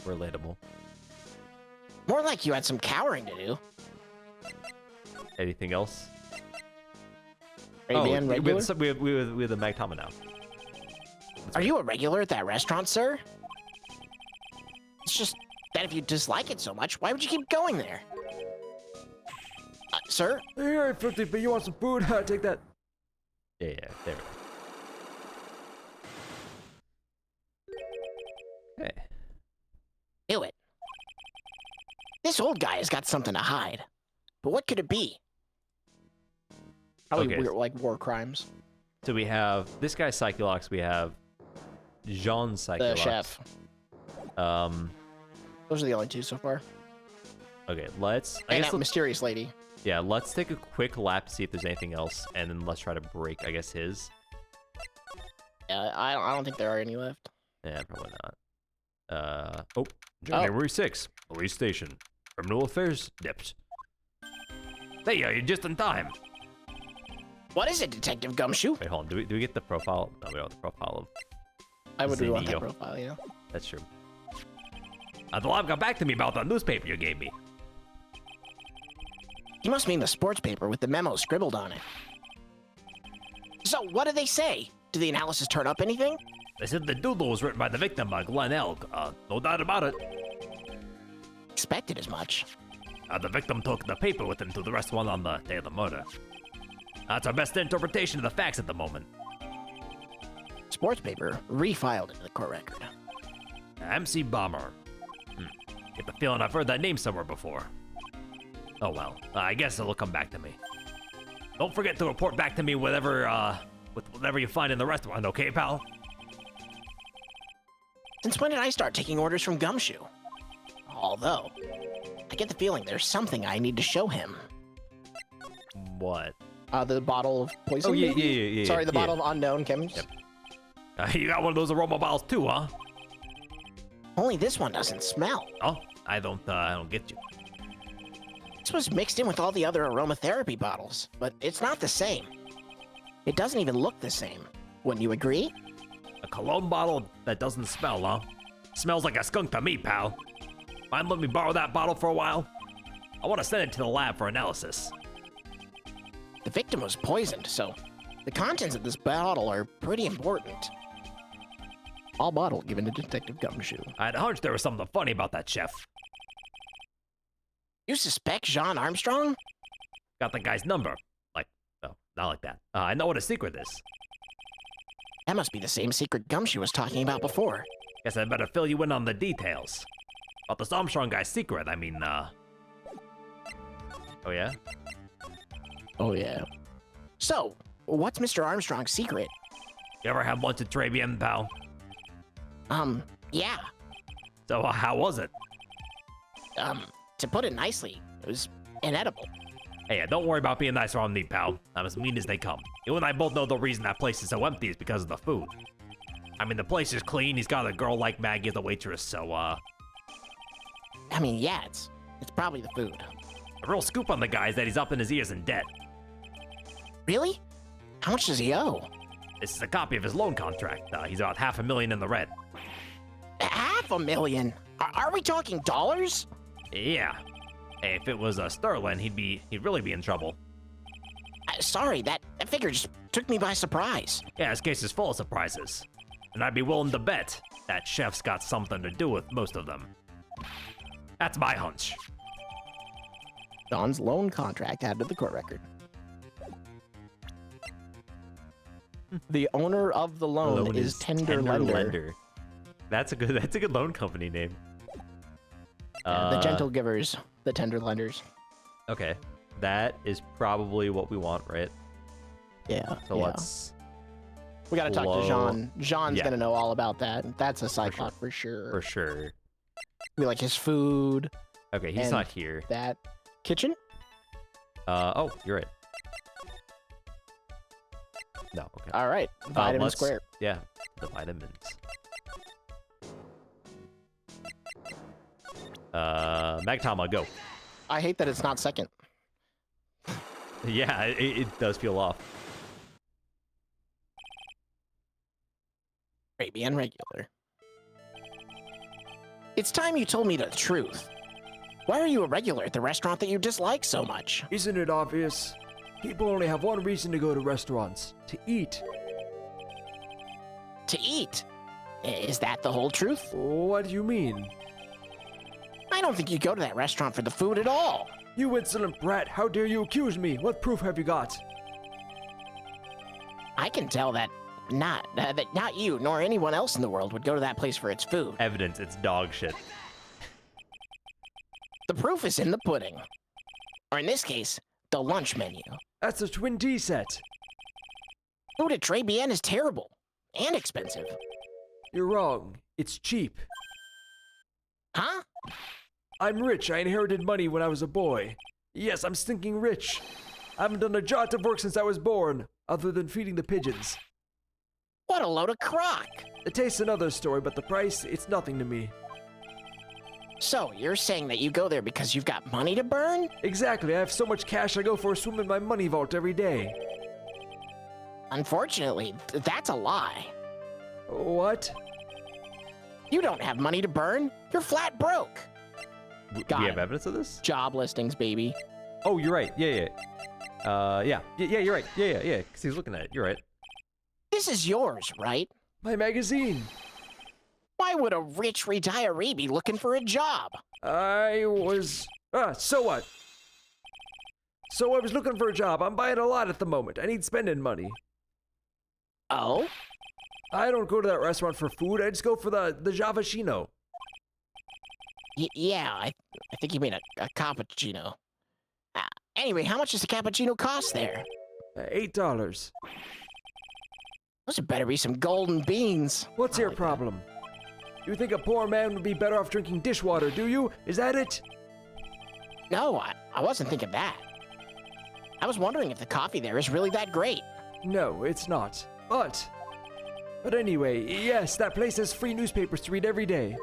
Relatable. More like you had some cowering to do. Anything else? Ray-Ban we regular? have the Magtama now. Are you a regular at that restaurant, sir? It's just that if you dislike it so much, why would you keep going there? Sir? Here, 50, but you want some food? Take that. Yeah, there we go. Hey. Knew it. This old guy has got something to hide. But what could it be? Probably Okay. weird, like war crimes. So we have this guy Psycholox, we have Jean Psycholox. The chef. Um Those are the only two so far. okay, let's And that mysterious lady. yeah, let's take a quick lap to see if there's anything else, and then let's try to break, I guess, his. Yeah, I don't think there are any left. Yeah, probably not. January 6th, police station. Criminal affairs dipped. Hey, you're just in time. What is it, Detective Gumshoe? Wait, hold on. Do we get the profile? No, we don't have the profile of. I would want that Zenio. profile, yeah. That's true. The lab got back to me about the newspaper you gave me. You must mean the sports paper with the memo scribbled on it. So, what did they say? Did the analysis turn up anything? They said the doodle was written by the victim, Glenn Elg. No doubt about it. Expected as much. The victim took the paper with him to the restaurant on the day of the murder. That's our best interpretation of the facts at the moment. Sports paper refiled into the court record. MC Bomber. Get the feeling I've heard that name somewhere before. Oh well, I guess it'll come back to me. Don't forget to report back to me with whatever you find in the restaurant, okay, pal? Since when did I start taking orders from Gumshoe? Although, I get the feeling there's something I need to show him. What? The bottle of poison. Oh, yeah, maybe? yeah. Sorry, the yeah. bottle of unknown chems. Yep. You got one of those aroma bottles too, huh? Only this one doesn't smell. Oh, I don't get you. This was mixed in with all the other aromatherapy bottles, but it's not the same. It doesn't even look the same. Wouldn't you agree? A cologne bottle that doesn't smell, huh? Smells like a skunk to me, pal. Mind letting me borrow that bottle for a while? I want to send it to the lab for analysis. The victim was poisoned, so the contents of this bottle are pretty important. All bottle given to Detective Gumshoe. I had a hunch there was something funny about that chef. You suspect Jean Armstrong? Got the guy's number. No, not like that. I know what his secret is. That must be the same secret Gumshoe was talking about before. Guess I better fill you in on the details. About this Armstrong guy's secret, Oh yeah. Oh yeah. So, what's Mr. Armstrong's secret? You ever had lunch at Tribulations, pal? Yeah. So, how was it? To put it nicely, it was inedible. Hey, don't worry about being nice around me, pal. I'm as mean as they come. You and I both know the reason that place is so empty is because of the food. I mean, the place is clean, he's got a girl like Maggie as the waitress, so, I mean, yeah, it's probably the food. the real scoop on the guy is that he's up in his ears in debt. Really? How much does he owe? This is a copy of his loan contract. He's about $500,000 in the red. $500,000? Are we talking dollars? Yeah. Hey, if it was Sterling, he'd really be in trouble. Sorry, that figure just took me by surprise. Yeah, his case is full of surprises. And I'd be willing to bet that chef's got something to do with most of them. That's my hunch. Don's loan contract added to the court record. The owner of the loan is Tender Lender. That's a good loan company name. The gentle givers, the tender lenders. Okay, that is probably what we want, right? Yeah. So yeah. let's. We gotta talk to Jean. Jean's Yeah. gonna know all about that. That's a side plot for sure. For sure. We like his food. Okay, he's And not here. That kitchen. Oh, you're right. No, okay. All right. Vitamin let's- Square. Yeah, the vitamins. Magtama, go. I hate that it's not second. Yeah, it does feel off. Arabian regular. It's time you told me the truth. Why are you a regular at the restaurant that you dislike so much? Isn't it obvious? People only have one reason to go to restaurants: to eat. To eat. Is that the whole truth? What do you mean? I don't think you go to that restaurant for the food at all. You insolent brat, how dare you accuse me? What proof have you got? I can tell that not you nor anyone else in the world would go to that place for its food. Evidence, it's dog shit. The proof is in the pudding. Or in this case, the lunch menu. That's a twin tea set. Food at Tres Bien is terrible. And expensive. You're wrong. It's cheap. Huh? I'm rich. I inherited money when I was a boy. Yes, I'm stinking rich. I haven't done a jot of work since I was born, other than feeding the pigeons. What a load of crock. The taste's another story, but the price, it's nothing to me. So, you're saying that you go there because you've got money to burn? Exactly. I have so much cash I go for a swim in my money vault every day. Unfortunately, that's a lie. What? You don't have money to burn. You're flat broke. Do Got we have it. evidence of this? Job listings, baby. Oh, you're right. Yeah. Yeah, you're right. Yeah. Because he's looking at it. You're right. This is yours, right? My magazine. Why would a rich retiree be looking for a job? I was... so what? So I was looking for a job. I'm buying a lot at the moment. I need spending money. Oh? I don't go to that restaurant for food. I just go for the Javashino. Yeah, I think you mean a cappuccino. Anyway, how much does a cappuccino cost there? $8. Those better be some golden beans. What's your problem? You think a poor man would be better off drinking dishwater, do you? Is that it? No, I wasn't thinking that. I was wondering if the coffee there is really that great. No, it's not. But anyway, yes, that place has free newspapers to read every day.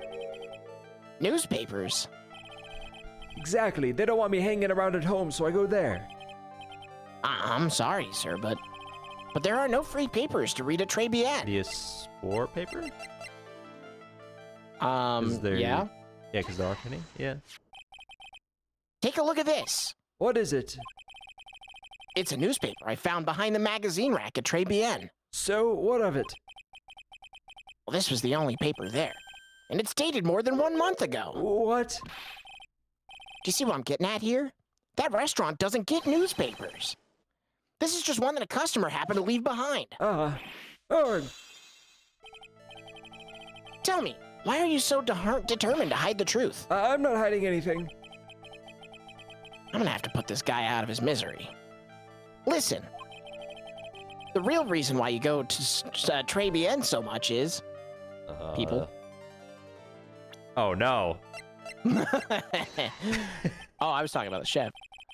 Newspapers? Exactly. They don't want me hanging around at home, so I go there. I'm sorry, sir, but there are no free papers to read at Tres Bien. The sport paper? Yeah. Yeah, because there aren't any. Yeah. Take a look at this. What is it? It's a newspaper I found behind the magazine rack at Tres Bien. So, what of it? Well, this was the only paper there. And it's dated more than 1 month ago. What? Do you see what I'm getting at here? That restaurant doesn't get newspapers. This is just one that a customer happened to leave behind. Oh, Tell me, why are you so determined to hide the truth? I'm not hiding anything. I'm gonna have to put this guy out of his misery. Listen. The real reason why you go to Tres Bien so much is... People. Oh, no. Oh, I was talking about the chef.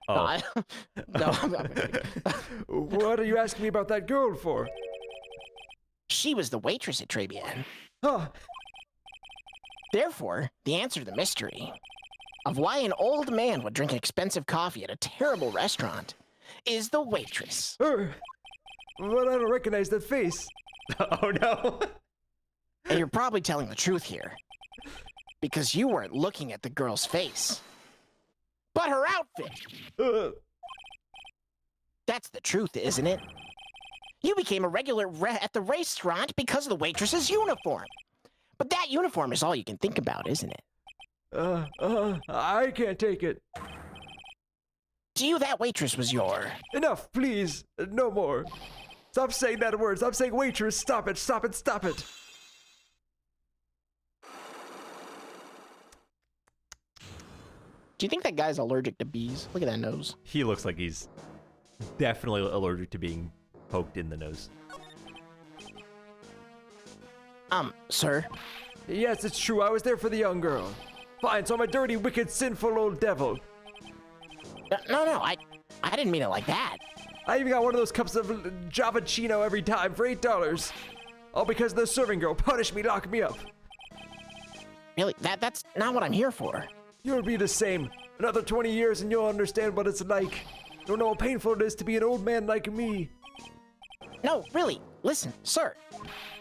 Oh. What are you asking me about that girl for? She was the waitress at Tres Bien. Huh. Therefore, the answer to the mystery of why an old man would drink expensive coffee at a terrible restaurant is the waitress. But I don't recognize that face. Oh, no. And you're probably telling the truth here. Because you weren't looking at the girl's face. but her outfit. That's the truth, isn't it? You became a regular at the restaurant because of the waitress's uniform. But that uniform is all you can think about, isn't it? I can't take it. To you, that waitress was your... Enough, please. No more. Stop saying that word. Stop saying waitress. Stop it. Stop it. Stop it. Do you think that guy's allergic to bees? Look at that nose. He looks like he's definitely allergic to being poked in the nose. Sir? Yes, it's true. I was there for the young girl. Fine, so I'm a dirty, wicked, sinful old devil. No, I didn't mean it like that. I even got one of those cups of Javachino every time for $8. All because the serving girl punished me, locked me up. Really, that's not what I'm here for. You'll be the same. Another 20 years and you'll understand what it's like. You'll know how painful it is to be an old man like me. No, really, listen, sir.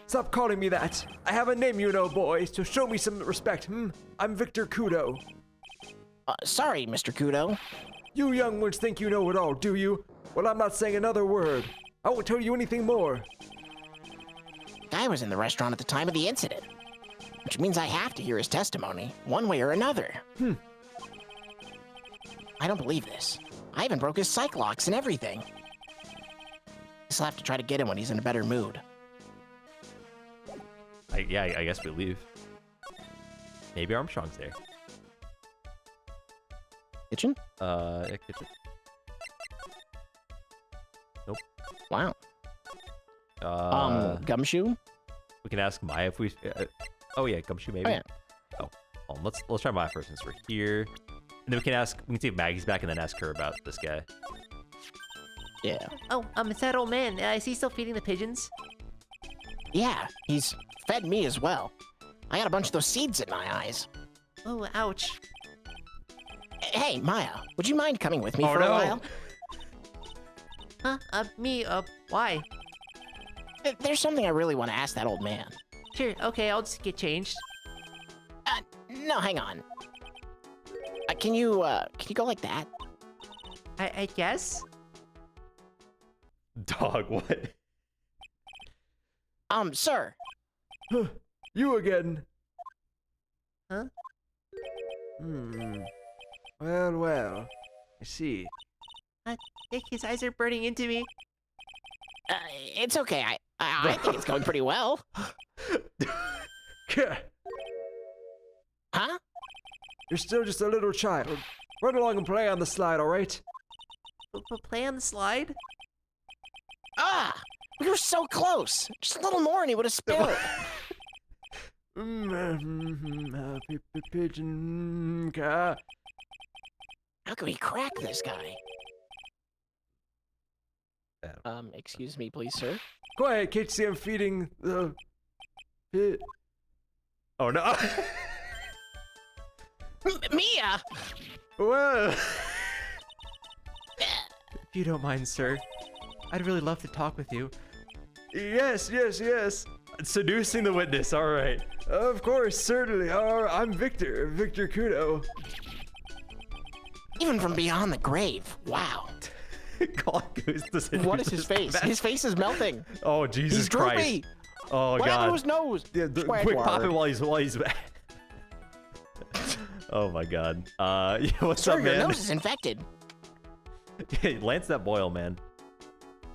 Stop calling me that. I have a name, you know, boy, so show me some respect, I'm Victor Kudo. Sorry, Mr. Kudo. You young ones think you know it all, do you? Well, I'm not saying another word. I won't tell you anything more. I was in the restaurant at the time of the incident, which means I have to hear his testimony, one way or another. I don't believe this. I even broke his psych locks and everything. I'll have to try to get him when he's in a better mood. I guess we leave. Maybe Armstrong's there. Kitchen? Yeah, kitchen. Nope. Wow. Uh, Gumshoe? we can ask Maya if we. Oh yeah, Gumshoe maybe. Oh, yeah. Oh, hold on, let's try Maya first since we're here, and then we can see if Maggie's back, and then ask her about this guy. Yeah. Oh, it's that old man. Is he still feeding the pigeons? Yeah, he's fed me as well. I got a bunch of those seeds in my eyes. Oh, ouch. Hey, Maya, would you mind coming with me Oh, for a no. while? Huh? Why? There's something I really want to ask that old man. Sure, okay, I'll just get changed. No, hang on. Can you go like that? I guess? Dog, what? Sir. You again. Huh? Well. I see. Nick, his eyes are burning into me. It's okay. I think it's going pretty well. Huh? You're still just a little child. Run along and play on the slide, alright? Play on the slide? We were so close. Just a little more and he would have spilled. Pigeon car. How can we crack this guy? Excuse me, please, sir. Quiet, can't you see I'm feeding the pit? Oh no! Mia! Well, If you don't mind, sir, I'd really love to talk with you. yes. Seducing the witness. All right. Of course, certainly. I'm Victor Kudo. Even from beyond the grave. Wow. God, Goose, What is his face? His face is melting. Oh Jesus He's Christ! droopy. Oh What happened God! to his nose? Yeah, quick, pop it while he's. Oh my God. Yeah, what's Sir, up, your man? nose is infected. Hey, Lance that boil, man.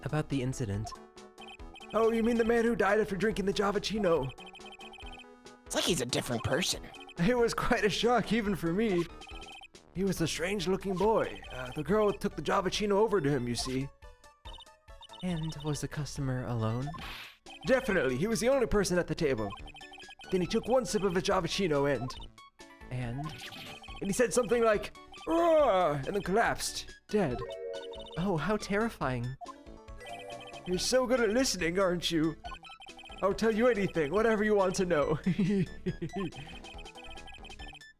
About the incident. Oh, you mean the man who died after drinking the Javachino? It's like he's a different person. It was quite a shock, even for me. He was a strange-looking boy. The girl took the Javachino over to him, you see. And was the customer alone? Definitely, he was the only person at the table. Then he took one sip of the Javachino And? and he said something like, "Roar," and then collapsed, dead. Oh, how terrifying. You're so good at listening, aren't you? I'll tell you anything, whatever you want to know.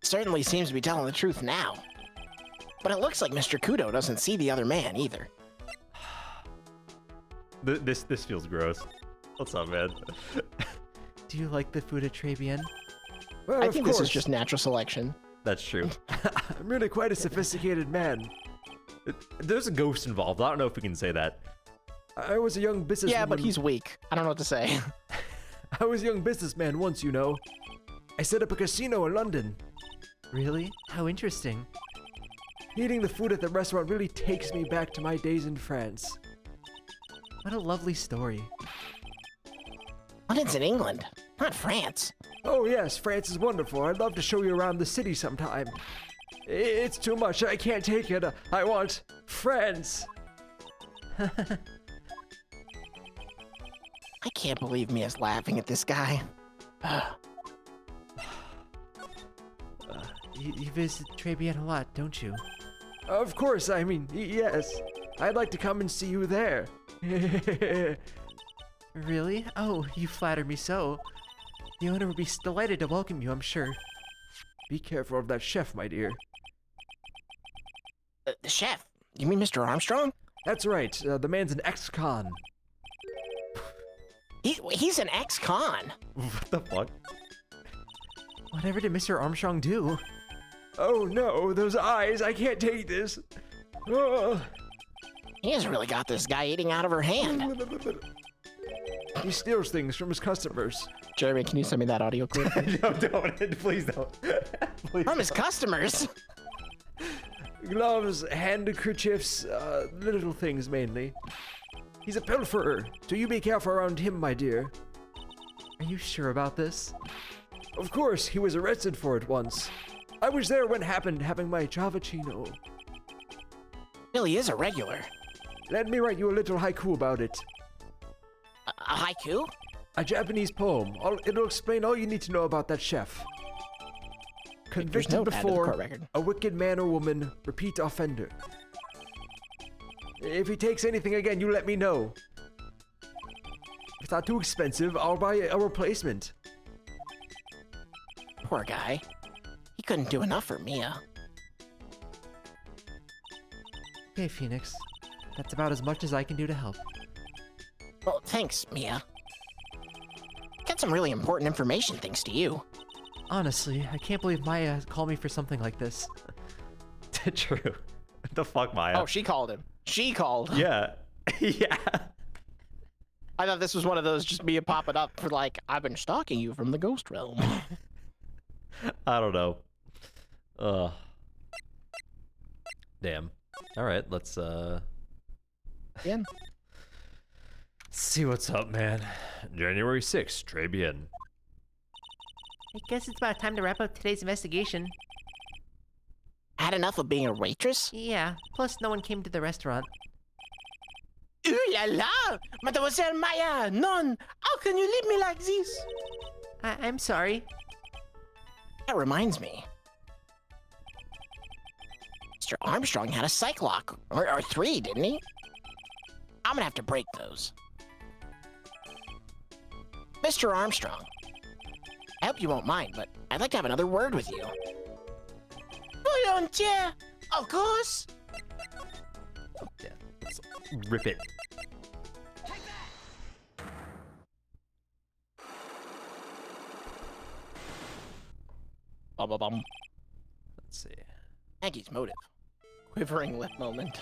Certainly seems to be telling the truth now. But it looks like Mr. Kudo doesn't see the other man either. This feels gross. What's up, man? Do you like the food at Tribulations? Well, I of think course. this is just natural selection. That's true. I'm really quite a sophisticated man. There's a ghost involved. I don't know if we can say that. I was a young businessman. Yeah, but he's weak. I don't know what to say. I was a young businessman once, you know. I set up a casino in London. Really? How interesting. Eating the food at the restaurant really takes me back to my days in France. What a lovely story. London's in England, not France. Oh yes, France is wonderful. I'd love to show you around the city sometime. It's too much. I can't take it. I want France. I can't believe Mia's laughing at this guy. You visit Tribulations a lot, don't you? Of course, I mean, yes. I'd like to come and see you there. Really? Oh, you flatter me so. The owner would be delighted to welcome you, I'm sure. Be careful of that chef, my dear. The chef? You mean Mr. Armstrong? That's right. The man's an ex-con. He's an ex-con. What the fuck? Whatever did Mr. Armstrong do? Oh no, those eyes! I can't take this. Oh. He has really got this guy eating out of her hand. He steals things from his customers. Jeremy, can you send me that audio clip? No, don't. Please don't. Please From his customers. Gloves, handkerchiefs, little things mainly. He's a pilferer, so you be careful around him, my dear. Are you sure about this? Of course, he was arrested for it once. I was there when it happened, having my chavachino. Really is a regular. Let me write you a little haiku about it. A haiku? A Japanese poem. It'll explain all you need to know about that chef. Convicted note added to the before, court record. a wicked man or woman, repeat offender. If he takes anything again, you let me know. If it's not too expensive, I'll buy a replacement. Poor guy. He couldn't do enough for Mia. Okay, Phoenix. That's about as much as I can do to help. Well, thanks, Mia. Got some really important information thanks to you. Honestly, I can't believe Maya called me for something like this. True. What the fuck, Maya? Oh, she called him. She called. Yeah. Yeah. I thought this was one of those just Mia popping up for like, I've been stalking you from the ghost realm. I don't know. Ugh. Damn. All right, let's Again. see what's up, man. January 6th, très bien. I guess it's about time to wrap up today's investigation. Had enough of being a waitress? Yeah, plus no one came to the restaurant. Ooh la la! Mademoiselle Maya! Non! How can you leave me like this? I'm sorry. That reminds me. Mr. Armstrong had a psych lock. Or 3, didn't he? I'm gonna have to break those. Mr. Armstrong. I hope you won't mind, but I'd like to have another word with you. Volontiers! Of course! Yeah, let's rip it. Bum, bum, bum. Let's see. Maggie's motive. Quivering lip moment.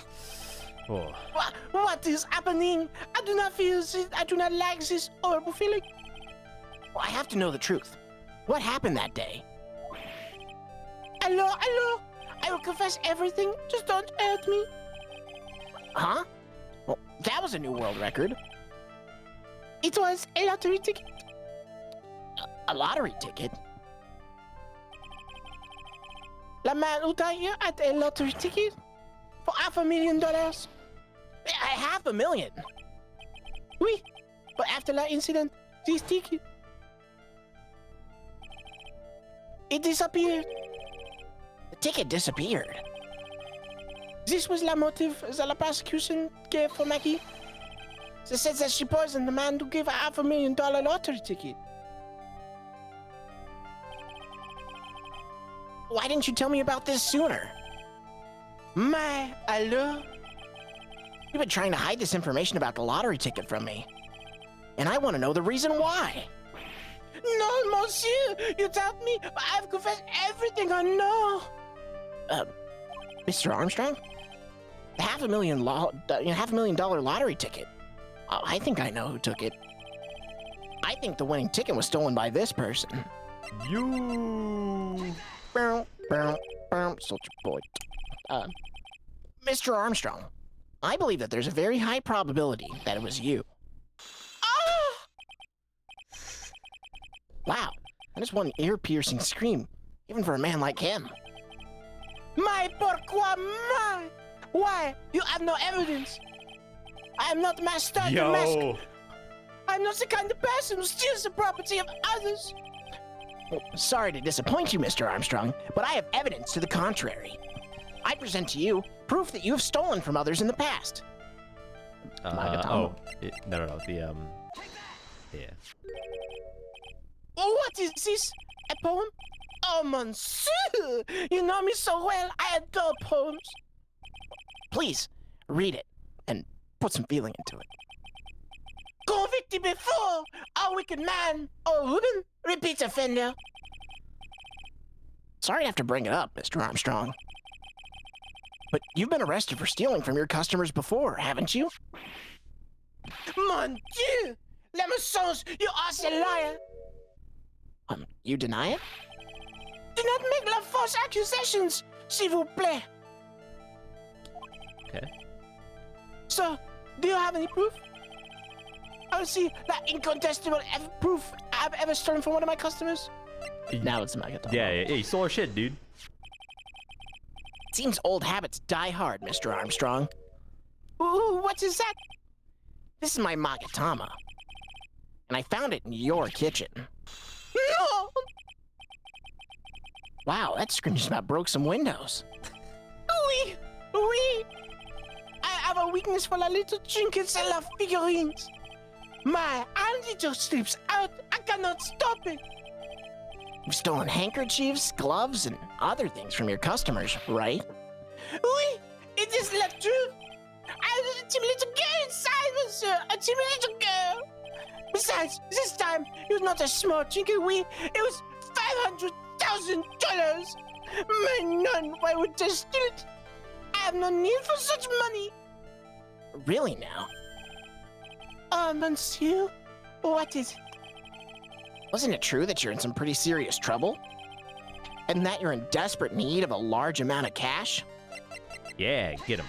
Oh. What is happening? I do not feel this. I do not like this horrible feeling. Well, I have to know the truth. What happened that day? Hello, hello. I will confess everything. Just don't hurt me. Huh? Well, that was a new world record. It was a lottery ticket. A lottery ticket? La man who died here had a lottery ticket for $500,000. $500,000? Oui, but after that incident, this ticket, it disappeared. The ticket disappeared. This was la motive that the prosecution gave for Maggie. They said that she poisoned the man who gave her $500,000 lottery ticket. Why didn't you tell me about this sooner? My, alors? You've been trying to hide this information about the lottery ticket from me. And I want to know the reason why. No, monsieur, you doubt me, but I've confessed everything I know. Mr. Armstrong? The $500,000 lottery ticket. Oh, I think I know who took it. I think the winning ticket was stolen by this person. You. Soldier boy. Mr. Armstrong, I believe that there's a very high probability that it was you. Ah! Wow, that is one ear-piercing scream, even for a man like him. My pourquoi my? Why? You have no evidence. I am not Master Mask. I'm not the kind of person who steals the property of others. Well, sorry to disappoint you, Mr. Armstrong, but I have evidence to the contrary. I present to you proof that you have stolen from others in the past. No. The yeah. What is this? A poem? Oh, monsieur! You know me so well. I adore poems. Please, read it and put some feeling into it. Convicted before, a wicked man or woman, repeat offender. Sorry to have to bring it up, Mr. Armstrong. But you've been arrested for stealing from your customers before, haven't you? Mon Dieu! La mensonge! You are a liar! You deny it? Do not make la false accusations, s'il vous plaît. Okay. So, do you have any proof? I will see that incontestable proof I've ever stolen from one of my customers. Now it's Magaton. Yeah, you stole our shit, dude. Seems old habits die hard, Mr. Armstrong. Ooh, what is that? This is my Magatama. And I found it in your kitchen. No! Wow, that scream just about broke some windows. Oui! I have a weakness for the little trinkets and the figurines. My hand just slips out. I cannot stop it. You've stolen handkerchiefs, gloves, and other things from your customers, right? Oui, it is the truth. I was a timid little girl inside, monsieur. A timid little girl. Besides, this time, it was not a small trinket, oui. It was $500,000. My nun, why would I steal it? I have no need for such money. Really now? Monsieur, what is it? Wasn't it true that you're in some pretty serious trouble? And that you're in desperate need of a large amount of cash? Yeah, get him.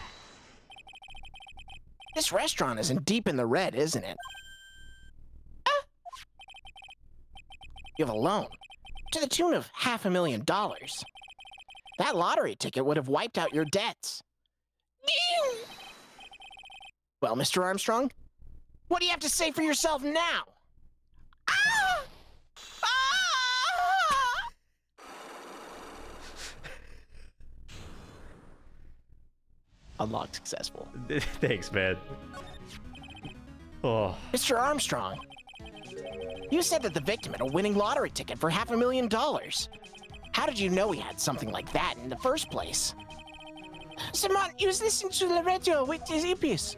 This restaurant isn't deep in the red, isn't it? Ah! You have a loan to the tune of $500,000. That lottery ticket would have wiped out your debts. Well, Mr. Armstrong, what do you have to say for yourself now? Ah! Ah! Unlocked successful. Thanks, man. Oh. Mr. Armstrong, you said that the victim had a winning lottery ticket for $500,000. How did you know he had something like that in the first place? Someone, he was listening to the radio with his earpiece.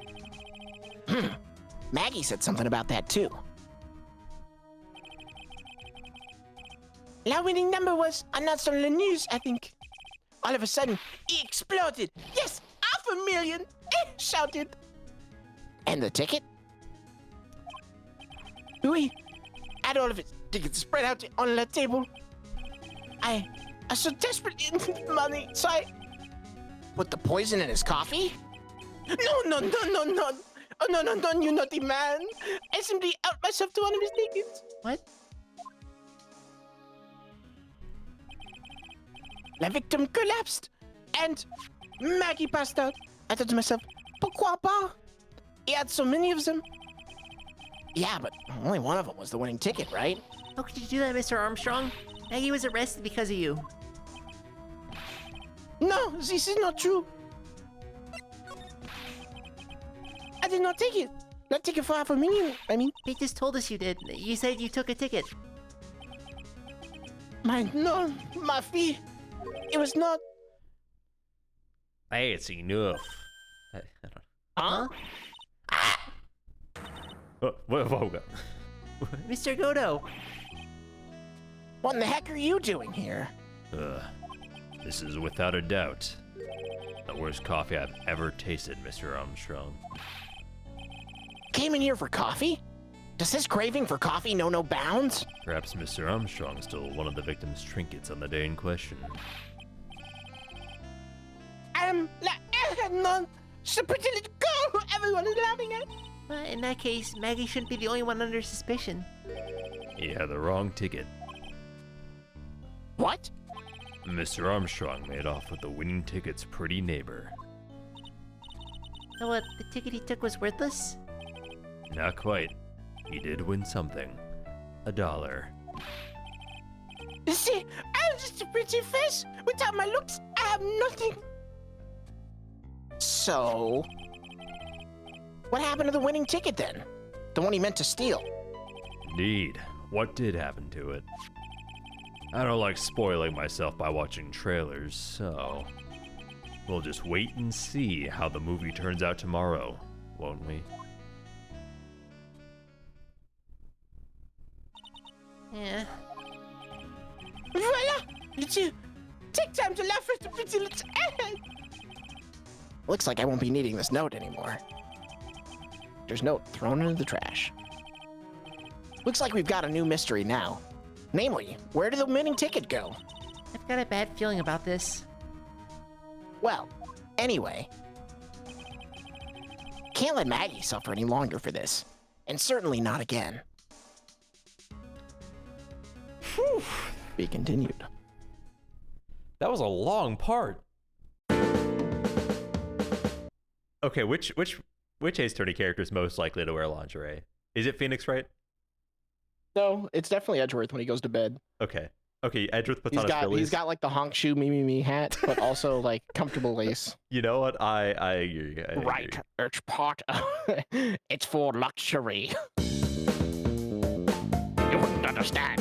Maggie said something about that too. The winning number was announced on the news, I think. All of a sudden, he exploded. Yes, $500,000! Shouted. And the ticket? We had all of his tickets spread out on the table. I so desperately needed money, so I put the poison in his coffee? No. Oh, no, you naughty man. I simply out myself to one of his tickets. What? The victim collapsed, and Maggie passed out. I thought to myself, pourquoi pas? He had so many of them. Yeah, but only one of them was the winning ticket, right? How could you do that, Mr. Armstrong? Maggie was arrested because of you. No, this is not true. I did not take it. Not take it for $500,000, I mean. They just told us you did. You said you took a ticket. My fee. It was not. Hey, it's enough. I don't Huh? know. Whoa. Mr. Godo. What in the heck are you doing here? This is without a doubt the worst coffee I've ever tasted, Mr. Armstrong. Came in here for coffee? Does this craving for coffee know no bounds? Perhaps Mr. Armstrong stole one of the victim's trinkets on the day in question. No, so pretty little girl everyone is laughing at. In that case, Maggie shouldn't be the only one under suspicion. He had the wrong ticket. What? Mr. Armstrong made off with the winning ticket's pretty neighbor. So what, the ticket he took was worthless? Not quite. He did win something. $1. See, I'm just a pretty face. Without my looks, I have nothing. So, what happened to the winning ticket then? The one he meant to steal? Indeed. What did happen to it? I don't like spoiling myself by watching trailers, so we'll just wait and see how the movie turns out tomorrow, won't we? Yeah. Voila! Little, take time to laugh at the pretty little head. Looks like I won't be needing this note anymore. There's note thrown into the trash. Looks like we've got a new mystery now. Namely, where did the winning ticket go? I've got a bad feeling about this. Well, anyway. Can't let Maggie suffer any longer for this. And certainly not again. Whew. Be continued. That was a long part. Okay, which Ace Attorney character is most likely to wear lingerie? Is it Phoenix, right? No, it's definitely Edgeworth when he goes to bed. Okay. Okay, Edgeworth puts on his Phillies. He's got like the honk shoe me hat, but also like comfortable lace. You know what? I agree. I Right. agree. It's part of it's for luxury. You wouldn't understand.